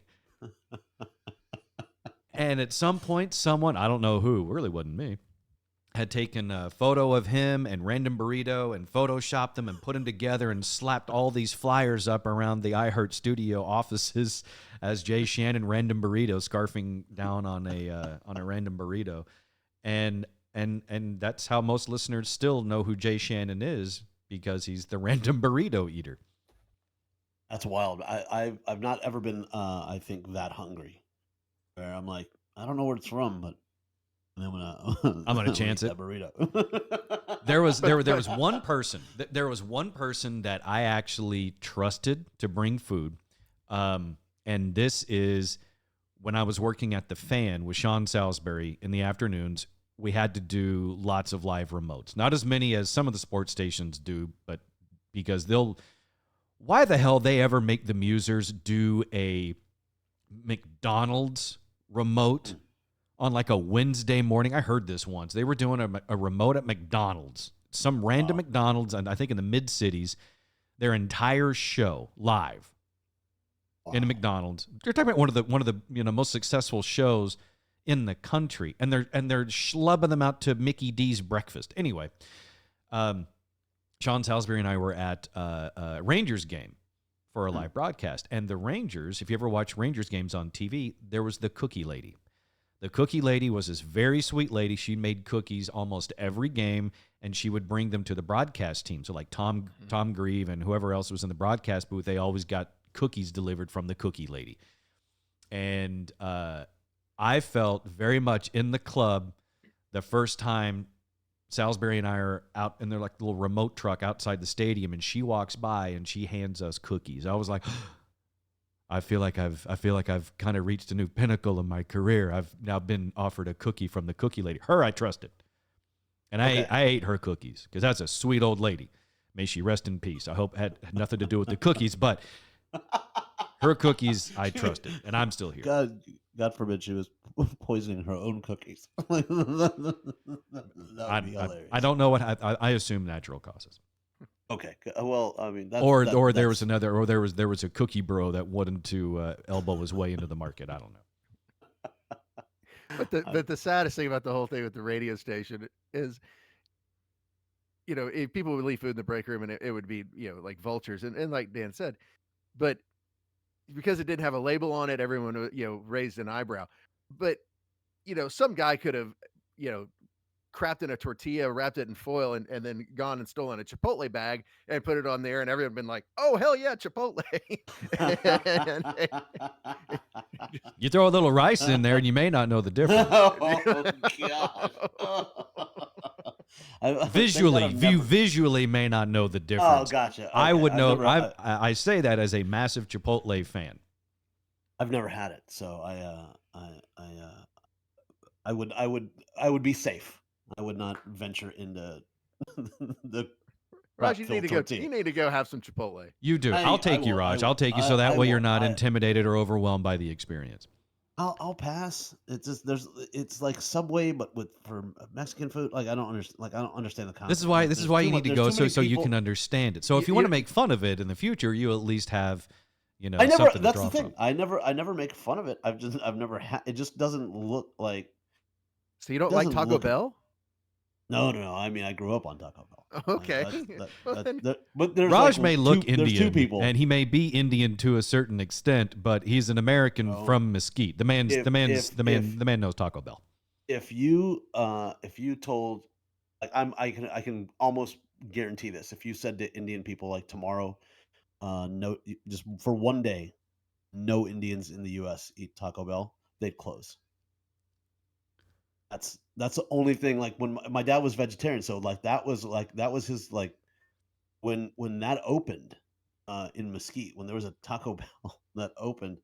[SPEAKER 1] And at some point, someone, I don't know who, really wasn't me, had taken a photo of him and random burrito and photoshopped them and put them together and slapped all these flyers up around the iHeart studio offices as Jay Shannon random burrito scarfing down on a random burrito, and that's how most listeners still know who Jay Shannon is, because he's the random burrito eater.
[SPEAKER 2] That's wild. I've not ever been I think that hungry, where I'm like, I don't know where it's from, but I'm gonna
[SPEAKER 1] chance
[SPEAKER 2] eat
[SPEAKER 1] it.
[SPEAKER 2] that burrito.
[SPEAKER 1] There was one person. There was one person that I actually trusted to bring food, and this is when I was working at the Fan with Sean Salisbury in the afternoons. We had to do lots of live remotes, not as many as some of the sports stations do, but because why the hell they ever make the Musers do a McDonald's remote on like a Wednesday morning? I heard this once. They were doing a remote at McDonald's, some random McDonald's, and I think in the mid-cities, their entire show live in a McDonald's. You're talking about one of the most successful shows in the country, and they're schlubbing them out to Mickey D's breakfast. Anyway, Sean Salisbury and I were at a Rangers game for a live broadcast, and the Rangers, if you ever watch Rangers games on TV, there was the cookie lady. The cookie lady was this very sweet lady. She made cookies almost every game, and she would bring them to the broadcast team. So like Tom Grieve and whoever else was in the broadcast booth, they always got cookies delivered from the cookie lady. And I felt very much in the club the first time Salisbury and I are out in their like little remote truck outside the stadium, and she walks by and she hands us cookies. I was like, I feel like I've kind of reached a new pinnacle in my career. I've now been offered a cookie from the cookie lady. Her I trusted. And I ate her cookies because that's a sweet old lady. May she rest in peace. I hope it had nothing to do with the cookies, but her cookies I trusted, and I'm still here.
[SPEAKER 2] God forbid she was poisoning her own cookies. That would be hilarious.
[SPEAKER 1] I don't know what I assume natural causes.
[SPEAKER 2] Okay, well, I mean, there was a cookie bro that wanted to elbow his way into the market. I don't know.
[SPEAKER 3] But the saddest thing about the whole thing with the radio station is, if people would leave food in the break room and it would be, like vultures, and like Dan said, but because it didn't have a label on it, everyone, raised an eyebrow. But, some guy could have, crapped in a tortilla, wrapped it in foil, and then gone and stolen a Chipotle bag and put it on there, and everyone been like, "Oh hell yeah, Chipotle!"
[SPEAKER 1] You throw a little rice in there, and you may not know the difference.
[SPEAKER 2] Oh God!
[SPEAKER 1] Visually, you visually may not know the difference.
[SPEAKER 2] Oh, gotcha. Okay.
[SPEAKER 1] I would know. I say that as a massive Chipotle fan.
[SPEAKER 2] I've never had it, so I would be safe. I would not venture into the.
[SPEAKER 3] Raj, you
[SPEAKER 2] filled
[SPEAKER 3] need to
[SPEAKER 2] tortilla.
[SPEAKER 3] go. You need to go have some Chipotle.
[SPEAKER 1] You do. I'll take you, Raj. I'll take you, so that way you're not intimidated or overwhelmed by the experience.
[SPEAKER 2] I'll pass. It's just it's like Subway, but for Mexican food. Like I don't understand. Like I don't understand the concept.
[SPEAKER 1] This is why you need to go so you can understand it. So if you want to make fun of it in the future, you at least have,
[SPEAKER 2] I never.
[SPEAKER 1] something to
[SPEAKER 2] That's
[SPEAKER 1] draw
[SPEAKER 2] the thing.
[SPEAKER 1] from.
[SPEAKER 2] I never make fun of it. I've never had. It just doesn't look like.
[SPEAKER 3] So you don't like
[SPEAKER 2] Doesn't
[SPEAKER 3] Taco
[SPEAKER 2] look-
[SPEAKER 3] Bell?
[SPEAKER 2] No. I mean, I grew up on Taco Bell.
[SPEAKER 3] Okay.
[SPEAKER 2] But there's
[SPEAKER 1] Raj
[SPEAKER 2] like
[SPEAKER 1] may look
[SPEAKER 2] there's
[SPEAKER 1] Indian,
[SPEAKER 2] two people.
[SPEAKER 1] and he may be Indian to a certain extent, but he's an American
[SPEAKER 2] Oh.
[SPEAKER 1] from Mesquite. The man knows Taco Bell.
[SPEAKER 2] If you told, like I can almost guarantee this. If you said to Indian people like tomorrow, no, just for one day, no Indians in the U.S. eat Taco Bell, they'd close. That's the only thing. Like when my dad was vegetarian, so that was his like when that opened in Mesquite, when there was a Taco Bell that opened,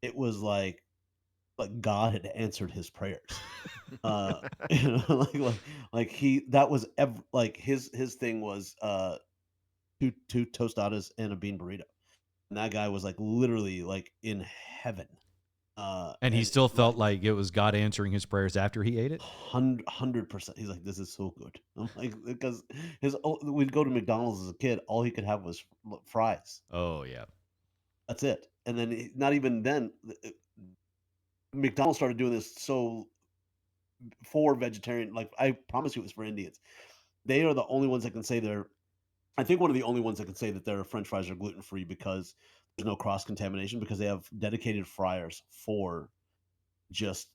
[SPEAKER 2] it was like God had answered his prayers. Like his thing was two tostadas and a bean burrito, and that guy was like literally like in heaven.
[SPEAKER 1] And he still felt like it was God answering his prayers after he ate it?
[SPEAKER 2] 100%. He's like, this is so good. I'm like, because we'd go to McDonald's as a kid, all he could have was fries.
[SPEAKER 1] Oh, yeah.
[SPEAKER 2] That's it. And then not even then, McDonald's started doing this for vegetarian. Like, I promise you it was for Indians. They are the only ones that can say I think one of the only ones that can say that their French fries are gluten-free because there's no cross-contamination, because they have dedicated fryers for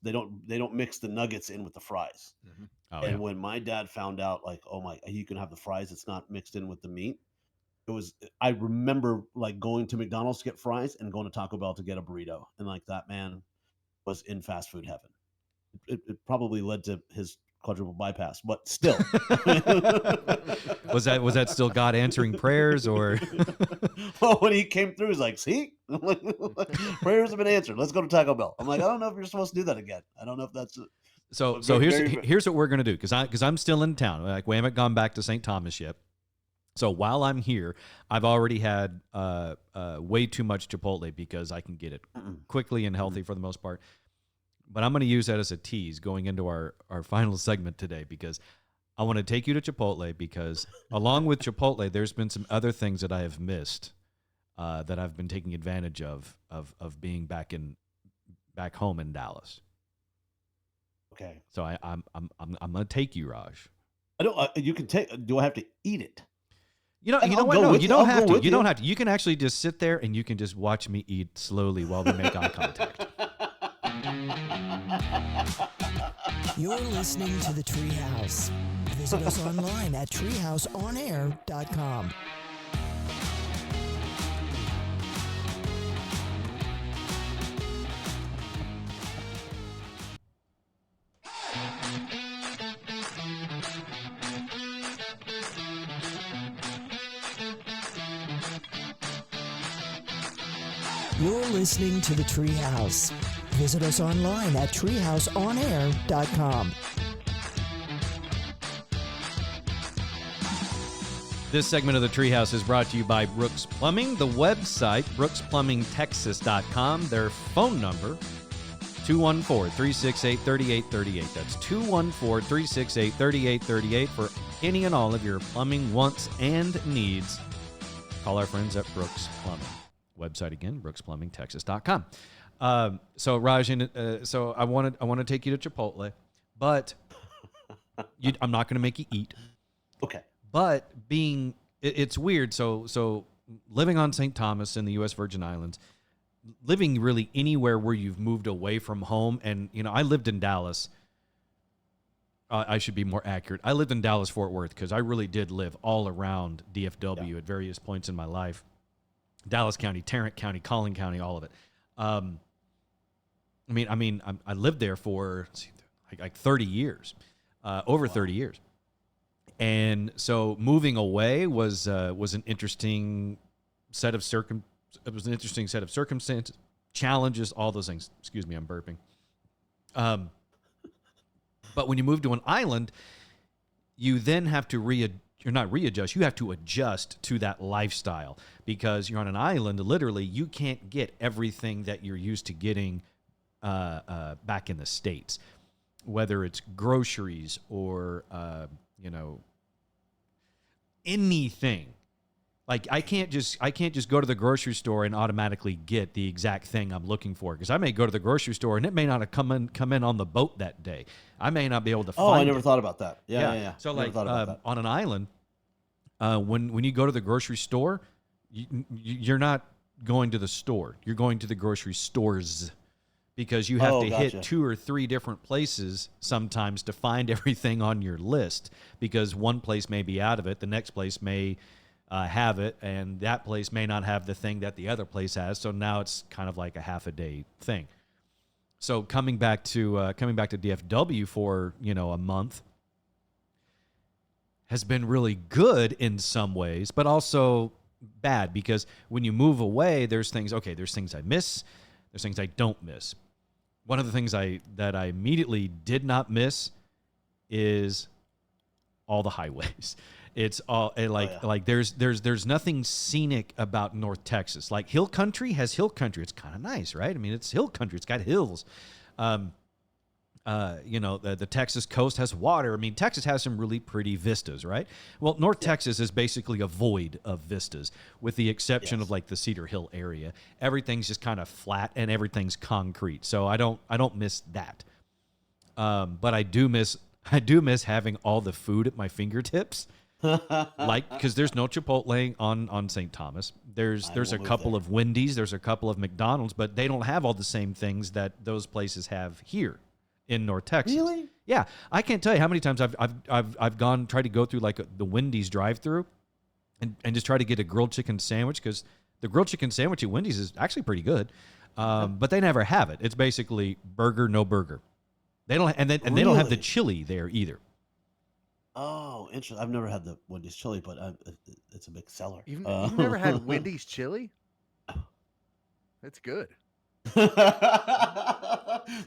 [SPEAKER 2] they don't mix the nuggets in with the fries.
[SPEAKER 3] Mm-hmm.
[SPEAKER 1] Oh,
[SPEAKER 2] And
[SPEAKER 1] yeah.
[SPEAKER 2] when my dad found out, like, oh my, you can have the fries, it's not mixed in with the meat. I remember like going to McDonald's to get fries and going to Taco Bell to get a burrito. And like that man was in fast food heaven. It probably led to his quadruple bypass, but still.
[SPEAKER 1] Was that still God answering prayers, or?
[SPEAKER 2] Well, when he came through, he's like, see, prayers have been answered. Let's go to Taco Bell. I'm like, I don't know if you're supposed to do that again. I don't know if that's
[SPEAKER 1] So
[SPEAKER 2] very-
[SPEAKER 1] here's what we're gonna do, because I'm still in town. Like, we haven't gone back to St. Thomas yet. So while I'm here, I've already had way too much Chipotle because I can get it quickly and healthy for the most part. But I'm going to use that as a tease going into our final segment today, because I want to take you to Chipotle, because along with Chipotle, there's been some other things that I have missed that I've been taking advantage of being back home in Dallas.
[SPEAKER 2] okay.
[SPEAKER 1] So I'm going to take you, Raj.
[SPEAKER 2] I don't. You can take. Do I have to eat it?
[SPEAKER 1] You know
[SPEAKER 2] I'll
[SPEAKER 1] what?
[SPEAKER 2] go
[SPEAKER 1] No,
[SPEAKER 2] with
[SPEAKER 1] you
[SPEAKER 2] you.
[SPEAKER 1] don't
[SPEAKER 2] I'll
[SPEAKER 1] have
[SPEAKER 2] go
[SPEAKER 1] to.
[SPEAKER 2] with
[SPEAKER 1] You don't
[SPEAKER 2] you.
[SPEAKER 1] have to. You can actually just sit there and you can just watch me eat slowly while we make eye contact.
[SPEAKER 4] You're listening to The Treehouse. Visit us online at treehouseonair.com. You're listening to The Treehouse. Visit us online at treehouseonair.com.
[SPEAKER 1] This segment of the Treehouse is brought to you by Brooks Plumbing. The website, brooksplumbingtexas.com. Their phone number, 214-368-3838. That's 214-368-3838 for any and all of your plumbing wants and needs. Call our friends at Brooks Plumbing. Website again, brooksplumbingtexas.com. So Raj, so I want to take you to Chipotle, but I'm not going to make you eat.
[SPEAKER 2] Okay.
[SPEAKER 1] But it's weird. So living on St. Thomas in the U.S. Virgin Islands, living really anywhere where you've moved away from home, and I lived in Dallas I should be more accurate. I lived in Dallas-Fort Worth because I really did live all around DFW at various points in my life. Dallas County, Tarrant County, Collin County, all of it. I lived there for like 30 years, over 30 years. And so moving away was an interesting set of circumstances, challenges, all those things. Excuse me, I'm burping. But when you move to an island, you then have to readjust. You have to adjust to that lifestyle because you're on an island. Literally, you can't get everything that you're used to getting back in the States, whether it's groceries or anything. Like I can't just go to the grocery store and automatically get the exact thing I'm looking for because I may go to the grocery store and it may not have come in on the boat that day. I may not be able to find it.
[SPEAKER 2] Oh, I never thought about that. Yeah.
[SPEAKER 1] So like on an island, when you go to the grocery store, you're not going to the store. You're going to the grocery stores because you have to hit 2 or 3 different places sometimes to find everything on your list because one place may be out of it. The next place may have it, and that place may not have the thing that the other place has. So now it's kind of like a half a day thing. So coming back to DFW for a month has been really good in some ways, but also bad because when you move away, there's things I miss, there's things I don't miss. One of the things that I immediately did not miss is all the highways. It's all like there's nothing scenic about North Texas. Like hill country has hill country. It's kind of nice, right? I mean, it's hill country. It's got hills. The Texas coast has water. I mean, Texas has some really pretty vistas, right? Well, North Texas is basically a void of vistas, with the exception of like the Cedar Hill area. Everything's just kind of flat and everything's concrete. So I don't miss that. But I do miss having all the food at my fingertips. Because there's no Chipotle on St. Thomas. There's a couple of Wendy's, there's a couple of McDonald's, but they don't have all the same things that those places have here in North Texas.
[SPEAKER 2] Really?
[SPEAKER 1] Yeah, I can't tell you how many times I've tried to go through like the Wendy's drive-through and just try to get a grilled chicken sandwich because the grilled chicken sandwich at Wendy's is actually pretty good, but they never have it. It's basically burger, no burger. They don't, and they don't have the chili there either.
[SPEAKER 2] Oh, interesting. I've never had the Wendy's chili, but it's a big seller.
[SPEAKER 3] You've never had Wendy's chili? That's good.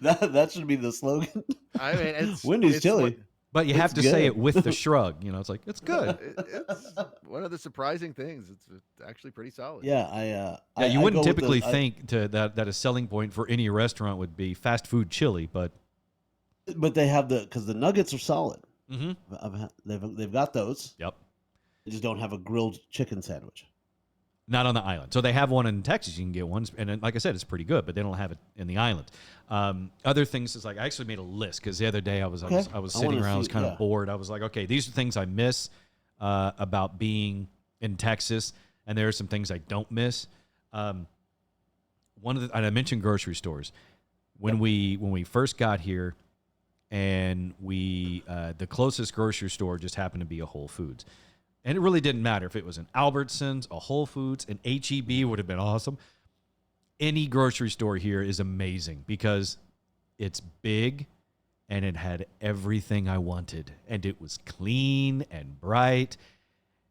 [SPEAKER 2] that should be the slogan.
[SPEAKER 3] I mean, it's
[SPEAKER 2] Wendy's chili.
[SPEAKER 1] But you have to say it with the shrug. It's like, it's good.
[SPEAKER 3] It's one of the surprising things. It's actually pretty solid.
[SPEAKER 2] Yeah,
[SPEAKER 1] you wouldn't typically think that a selling point for any restaurant would be fast food chili, but
[SPEAKER 2] they have because the nuggets are solid.
[SPEAKER 1] Mm-hmm.
[SPEAKER 2] They've got those.
[SPEAKER 1] Yep.
[SPEAKER 2] They just don't have a grilled chicken sandwich.
[SPEAKER 1] Not on the island. So they have one in Texas. You can get one, and like I said, it's pretty good, but they don't have it in the island. Other things is like I actually made a list because the other day I was sitting around, I was kind of bored. I was like, okay, these are things I miss about being in Texas, and there are some things I don't miss. And I mentioned grocery stores. When we first got here, and the closest grocery store just happened to be a Whole Foods. And it really didn't matter if it was an Albertsons, a Whole Foods, an H-E-B would have been awesome. Any grocery store here is amazing because it's big and it had everything I wanted. And it was clean and bright.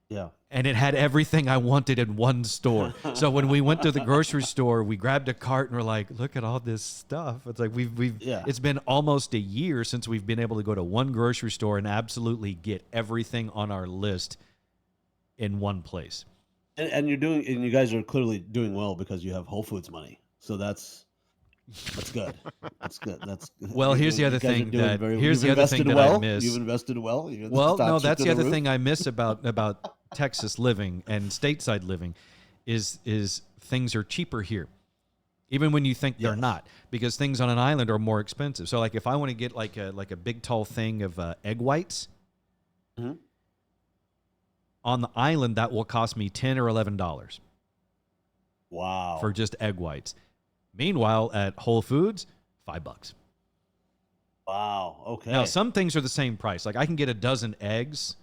[SPEAKER 2] Yeah.
[SPEAKER 1] And it had everything I wanted in one store. So when we went to the grocery store, we grabbed a cart and we're like, look at all this stuff. It's like it's been almost a year since we've been able to go to one grocery store and absolutely get everything on our list in one place.
[SPEAKER 2] And you guys are clearly doing well because you have Whole Foods money. So that's good. That's good.
[SPEAKER 1] Well, here's the other thing that I miss.
[SPEAKER 2] You've invested well.
[SPEAKER 1] Well, no, that's the other thing I miss about Texas living and stateside living is things are cheaper here, even when you think they're not, because things on an island are more expensive. So, like if I want to get like a big tall thing of egg whites.
[SPEAKER 2] Mm-hmm.
[SPEAKER 1] On the island, that will cost me $10 or $11.
[SPEAKER 2] Wow!
[SPEAKER 1] For just egg whites. Meanwhile, at Whole Foods, $5.
[SPEAKER 2] Wow. Okay.
[SPEAKER 1] Now, some things are the same price. Like I can get a dozen eggs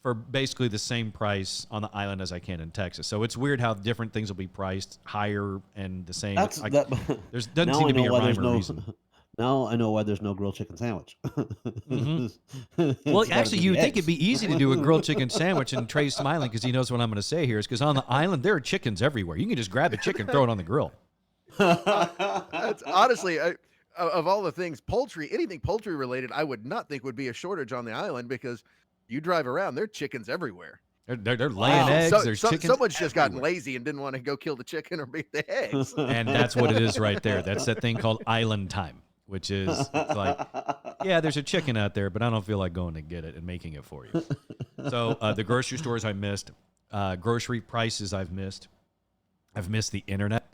[SPEAKER 1] for basically the same price on the island as I can in Texas. So it's weird how different things will be priced higher and the same.
[SPEAKER 2] That's that.
[SPEAKER 1] There's doesn't
[SPEAKER 2] Now
[SPEAKER 1] seem
[SPEAKER 2] I
[SPEAKER 1] to be
[SPEAKER 2] know
[SPEAKER 1] a
[SPEAKER 2] why
[SPEAKER 1] rhyme
[SPEAKER 2] there's
[SPEAKER 1] or
[SPEAKER 2] no.
[SPEAKER 1] reason.
[SPEAKER 2] Now I know why there's no grilled chicken sandwich.
[SPEAKER 1] Well, actually, you would think it'd be easy to do a grilled chicken sandwich, and Trey's smiling because he knows what I'm going to say here. Is because on the island there are chickens everywhere. You can just grab a chicken, throw it on the grill.
[SPEAKER 3] That's honestly, of all the things, poultry, anything poultry related, I would not think would be a shortage on the island because you drive around, there are chickens everywhere.
[SPEAKER 1] They're laying eggs. There's chickens.
[SPEAKER 3] Someone's just gotten lazy and didn't want to go kill the chicken or beat the eggs.
[SPEAKER 1] And that's what it is right there. That's that thing called island time, which is it's like, yeah, there's a chicken out there, but I don't feel like going to get it and making it for you. So the grocery stores I missed, grocery prices I've missed. I've missed the internet.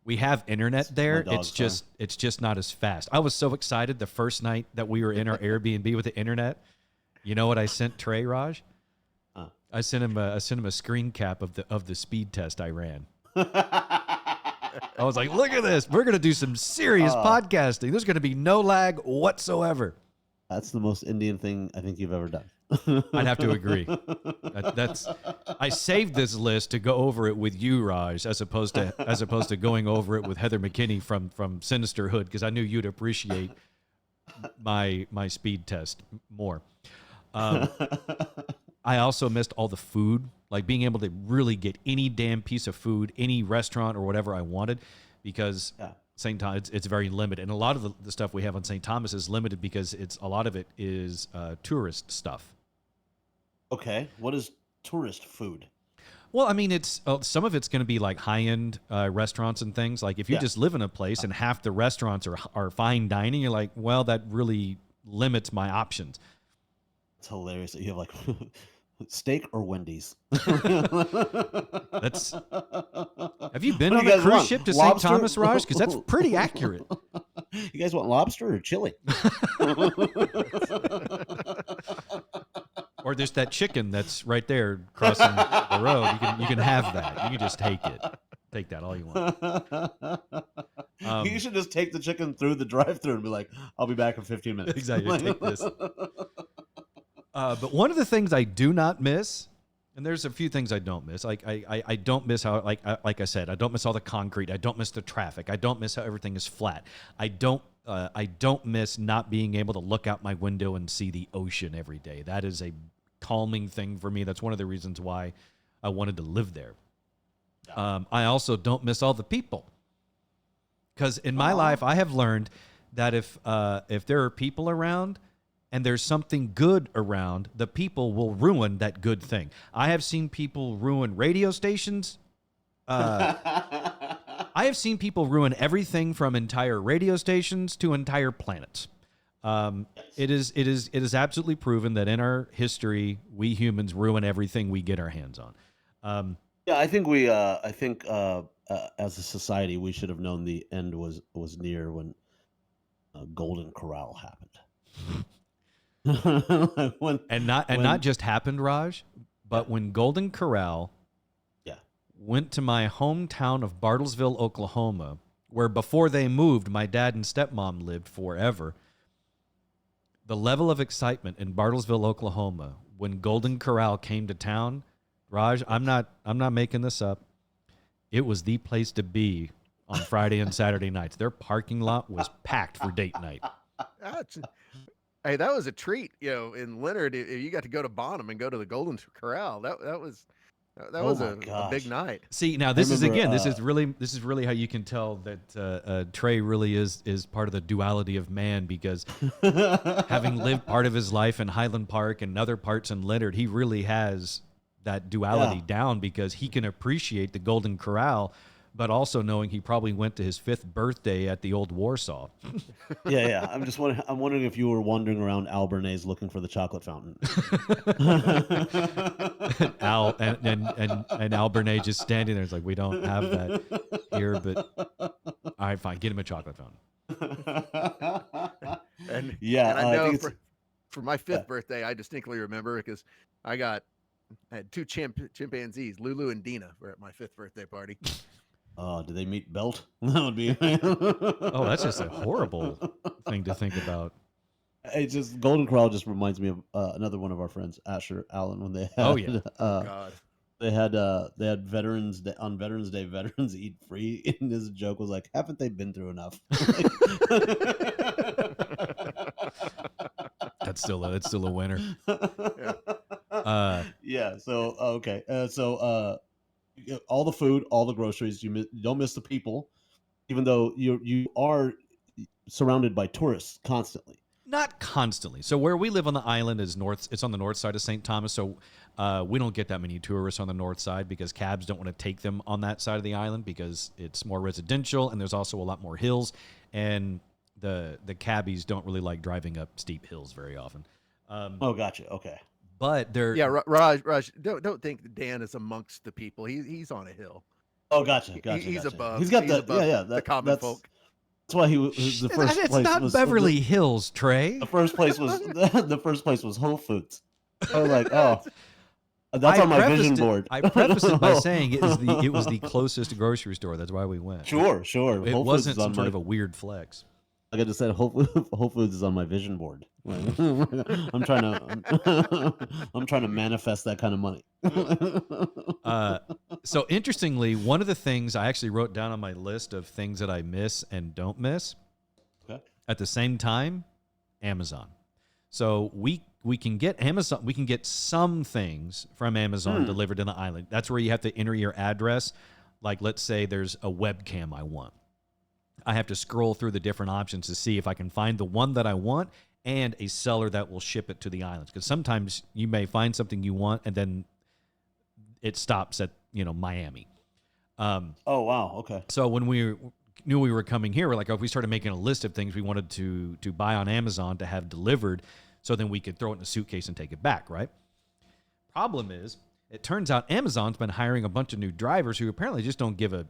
[SPEAKER 1] We have internet there. It's just not as fast. I was so excited the first night that we were in our Airbnb with the internet. You know what I sent Trey, Raj? I sent him a screen cap of the speed test I ran. I was like, look at this. We're going to do some serious podcasting. There's going to be no lag whatsoever.
[SPEAKER 2] That's the most Indian thing I think you've ever done.
[SPEAKER 1] I'd have to agree. I saved this list to go over it with you, Raj, as opposed to going over it with Heather McKinney from Sinisterhood, because I knew you'd appreciate my speed test more. I also missed all the food, like being able to really get any damn piece of food, any restaurant or whatever I wanted, because St. Thomas, it's very limited. And a lot of the stuff we have on St. Thomas is limited because a lot of it is tourist stuff.
[SPEAKER 2] Okay. What is tourist food?
[SPEAKER 1] Well, I mean, it's some of it's going to be like high-end restaurants and things. Like if you just live in a place and half the restaurants are fine dining, you're like, well, that really limits my options.
[SPEAKER 2] It's hilarious that you have like steak or Wendy's.
[SPEAKER 1] Have you been on a cruise ship to St. Thomas, Raj? Because that's pretty accurate.
[SPEAKER 2] You guys want lobster or chili?
[SPEAKER 1] Or there's that chicken that's right there crossing the road. You can have that. You can just take it. Take that all you want.
[SPEAKER 2] You should just take the chicken through the drive-thru and be like, "I'll be back in 15 minutes."
[SPEAKER 1] Exactly. Take this. But one of the things I do not miss, and there's a few things I don't miss. Like I don't miss how like I said, I don't miss all the concrete. I don't miss the traffic. I don't miss how everything is flat. I don't miss not being able to look out my window and see the ocean every day. That is a calming thing for me. That's one of the reasons why I wanted to live there. I also don't miss all the people, because in my life I have learned that if there are people around and there's something good around, the people will ruin that good thing. I have seen people ruin radio stations. I have seen people ruin everything from entire radio stations to entire planets. It is absolutely proven that in our history, we humans ruin everything we get our hands on.
[SPEAKER 2] Yeah, I think as a society, we should have known the end was near when Golden Corral happened.
[SPEAKER 1] Not just happened, Raj, but when Golden Corral went to my hometown of Bartlesville, Oklahoma, where before they moved, my dad and stepmom lived forever. The level of excitement in Bartlesville, Oklahoma, when Golden Corral came to town, Raj, I'm not making this up. It was the place to be on Friday and Saturday nights. Their parking lot was packed for date night.
[SPEAKER 3] Hey, that was a treat, in Leonard. You got to go to Bonham and go to the Golden Corral. That was a big night.
[SPEAKER 1] See, now this is really how you can tell that Trey really is part of the duality of man, because having lived part of his life in Highland Park and other parts in Leonard, he really has that duality down, because he can appreciate the Golden Corral, but also knowing he probably went to his 5th birthday at the old Warsaw.
[SPEAKER 2] Yeah. I'm wondering if you were wandering around Albernays looking for the chocolate fountain.
[SPEAKER 1] Al and Albernay just standing there. It's like, we don't have that here, but all right, fine, get him a chocolate fountain.
[SPEAKER 3] And I know for my 5th birthday, I distinctly remember, because I had 2 chimpanzees, Lulu and Dina, were at my 5th birthday party.
[SPEAKER 2] Did they meet Belt? That would be.
[SPEAKER 1] Oh, that's just a horrible thing to think about.
[SPEAKER 2] It's just Golden Corral just reminds me of another one of our friends, Asher Allen, when they had
[SPEAKER 1] Oh, yeah.
[SPEAKER 3] God.
[SPEAKER 2] they had Veterans Day, on Veterans Day, veterans eat free, and his joke was like, haven't they been through enough?
[SPEAKER 1] That's still a winner.
[SPEAKER 2] Yeah. So okay. You get all the food, all the groceries. You don't miss the people, even though you are surrounded by tourists constantly.
[SPEAKER 1] Not constantly. So where we live on the island is north. It's on the north side of St. Thomas. So we don't get that many tourists on the north side because cabs don't want to take them on that side of the island because it's more residential and there's also a lot more hills. And the cabbies don't really like driving up steep hills very often.
[SPEAKER 2] Oh, gotcha. Okay.
[SPEAKER 1] But they're
[SPEAKER 3] Raj, don't think that Dan is amongst the people. He's on a hill.
[SPEAKER 2] Oh, gotcha.
[SPEAKER 3] He's above.
[SPEAKER 2] He's got
[SPEAKER 3] he's above the common folk.
[SPEAKER 2] That's why he was the first
[SPEAKER 1] it's
[SPEAKER 2] place.
[SPEAKER 1] not
[SPEAKER 2] was
[SPEAKER 1] Beverly Hills, Trey.
[SPEAKER 2] The first place was Whole Foods. I was like, oh, that's on my vision board.
[SPEAKER 1] I prefaced it by saying it was the closest grocery store. That's why we went.
[SPEAKER 2] Sure.
[SPEAKER 1] It
[SPEAKER 2] Whole
[SPEAKER 1] wasn't
[SPEAKER 2] Foods
[SPEAKER 1] some sort of a weird flex.
[SPEAKER 2] Like I just said, Whole Foods is on my vision board. I'm trying to manifest that kind of money.
[SPEAKER 1] So interestingly, one of the things I actually wrote down on my list of things that I miss and don't miss.
[SPEAKER 2] Okay.
[SPEAKER 1] At the same time, Amazon. So we can get Amazon. We can get some things from Amazon delivered to the island. That's where you have to enter your address. Like, let's say there's a webcam I want. I have to scroll through the different options to see if I can find the one that I want and a seller that will ship it to the islands. Because sometimes you may find something you want and then it stops at, Miami.
[SPEAKER 2] Oh, wow. Okay.
[SPEAKER 1] So when we knew we were coming here, we're like, we started making a list of things we wanted to buy on Amazon to have delivered so then we could throw it in a suitcase and take it back, right? Problem is, it turns out Amazon's been hiring a bunch of new drivers who apparently just don't give a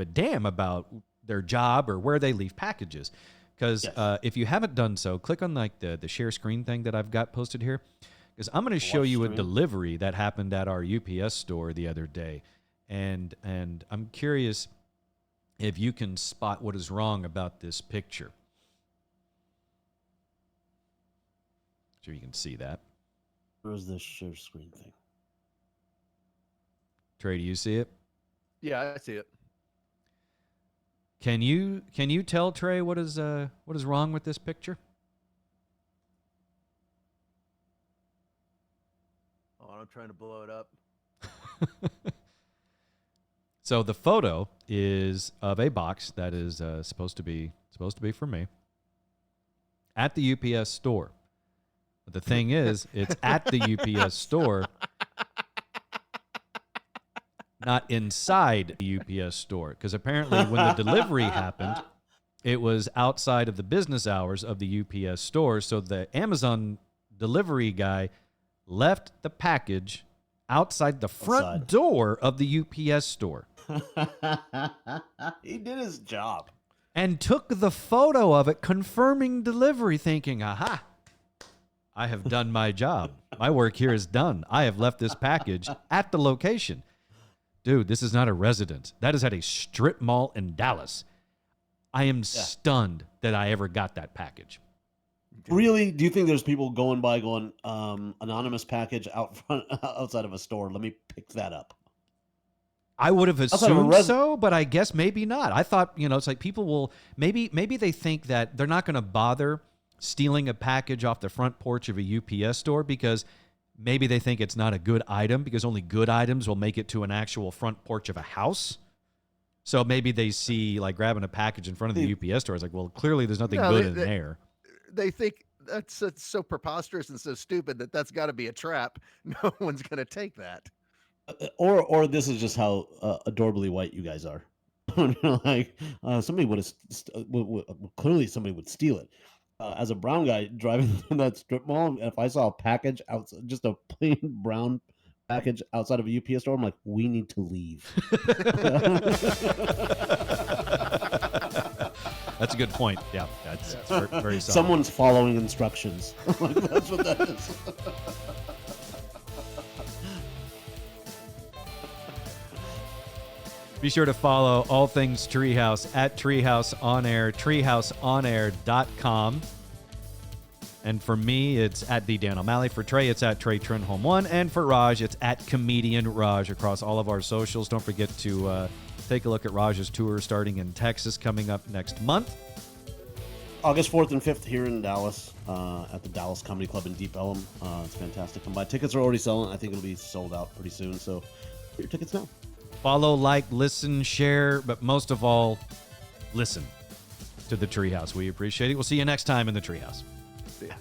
[SPEAKER 1] damn about their job or where they leave packages. Because if you haven't done so, click on like the share screen thing that I've got posted here. Because I'm going to show you a delivery that happened at our UPS store the other day. And I'm curious if you can spot what is wrong about this picture. Sure you can see that.
[SPEAKER 2] Where's the share screen thing?
[SPEAKER 1] Trey, do you see it?
[SPEAKER 3] Yeah, I see it.
[SPEAKER 1] Can you tell Trey what is wrong with this picture?
[SPEAKER 3] Oh, I'm trying to blow it up.
[SPEAKER 1] So the photo is of a box that is supposed to be for me at the UPS store. But the thing is, it's at the UPS store, not inside the UPS store. Because apparently when the delivery happened, it was outside of the business hours of the UPS store. So the Amazon delivery guy left the package outside the front door of the UPS store.
[SPEAKER 2] He did his job.
[SPEAKER 1] And took the photo of it, confirming delivery, thinking, aha, I have done my job. My work here is done. I have left this package at the location. Dude, this is not a residence. That is at a strip mall in Dallas. I am stunned that I ever got that package.
[SPEAKER 2] Really? Do you think there's people going anonymous package outside of a store? Let me pick that up.
[SPEAKER 1] I would have assumed so, but I guess maybe not. I thought, it's like people will maybe they think that they're not going to bother stealing a package off the front porch of a UPS store because maybe they think it's not a good item because only good items will make it to an actual front porch of a house. So maybe they see like grabbing a package in front of the UPS store. It's like, well, clearly there's nothing good in there.
[SPEAKER 3] They think that's so preposterous and so stupid that's got to be a trap. No one's going to take that.
[SPEAKER 2] Or this is just how adorably white you guys are. Like somebody would have clearly somebody would steal it. As a brown guy driving through that strip mall, if I saw a package outside, just a plain brown package outside of a UPS store, I'm like, we need to leave.
[SPEAKER 1] That's a good point. Yeah, that's very solid.
[SPEAKER 2] Someone's following instructions. Like, that's what that is.
[SPEAKER 1] Be sure to follow all things Treehouse at Treehouse On Air, treehouseonair.com. And for me, it's at the Dan O'Malley. For Trey, it's at Trey Trinholm1. And for Raj, it's at Comedian Raj across all of our socials. Don't forget to take a look at Raj's tour starting in Texas coming up next month.
[SPEAKER 2] August 4th and 5th here in Dallas at the Dallas Comedy Club in Deep Ellum. It's fantastic. Come by. Tickets are already selling. I think it'll be sold out pretty soon. So get your tickets now.
[SPEAKER 1] Follow, like, listen, share, but most of all, listen to the Treehouse. We appreciate it. We'll see you next time in the Treehouse.
[SPEAKER 3] Yeah.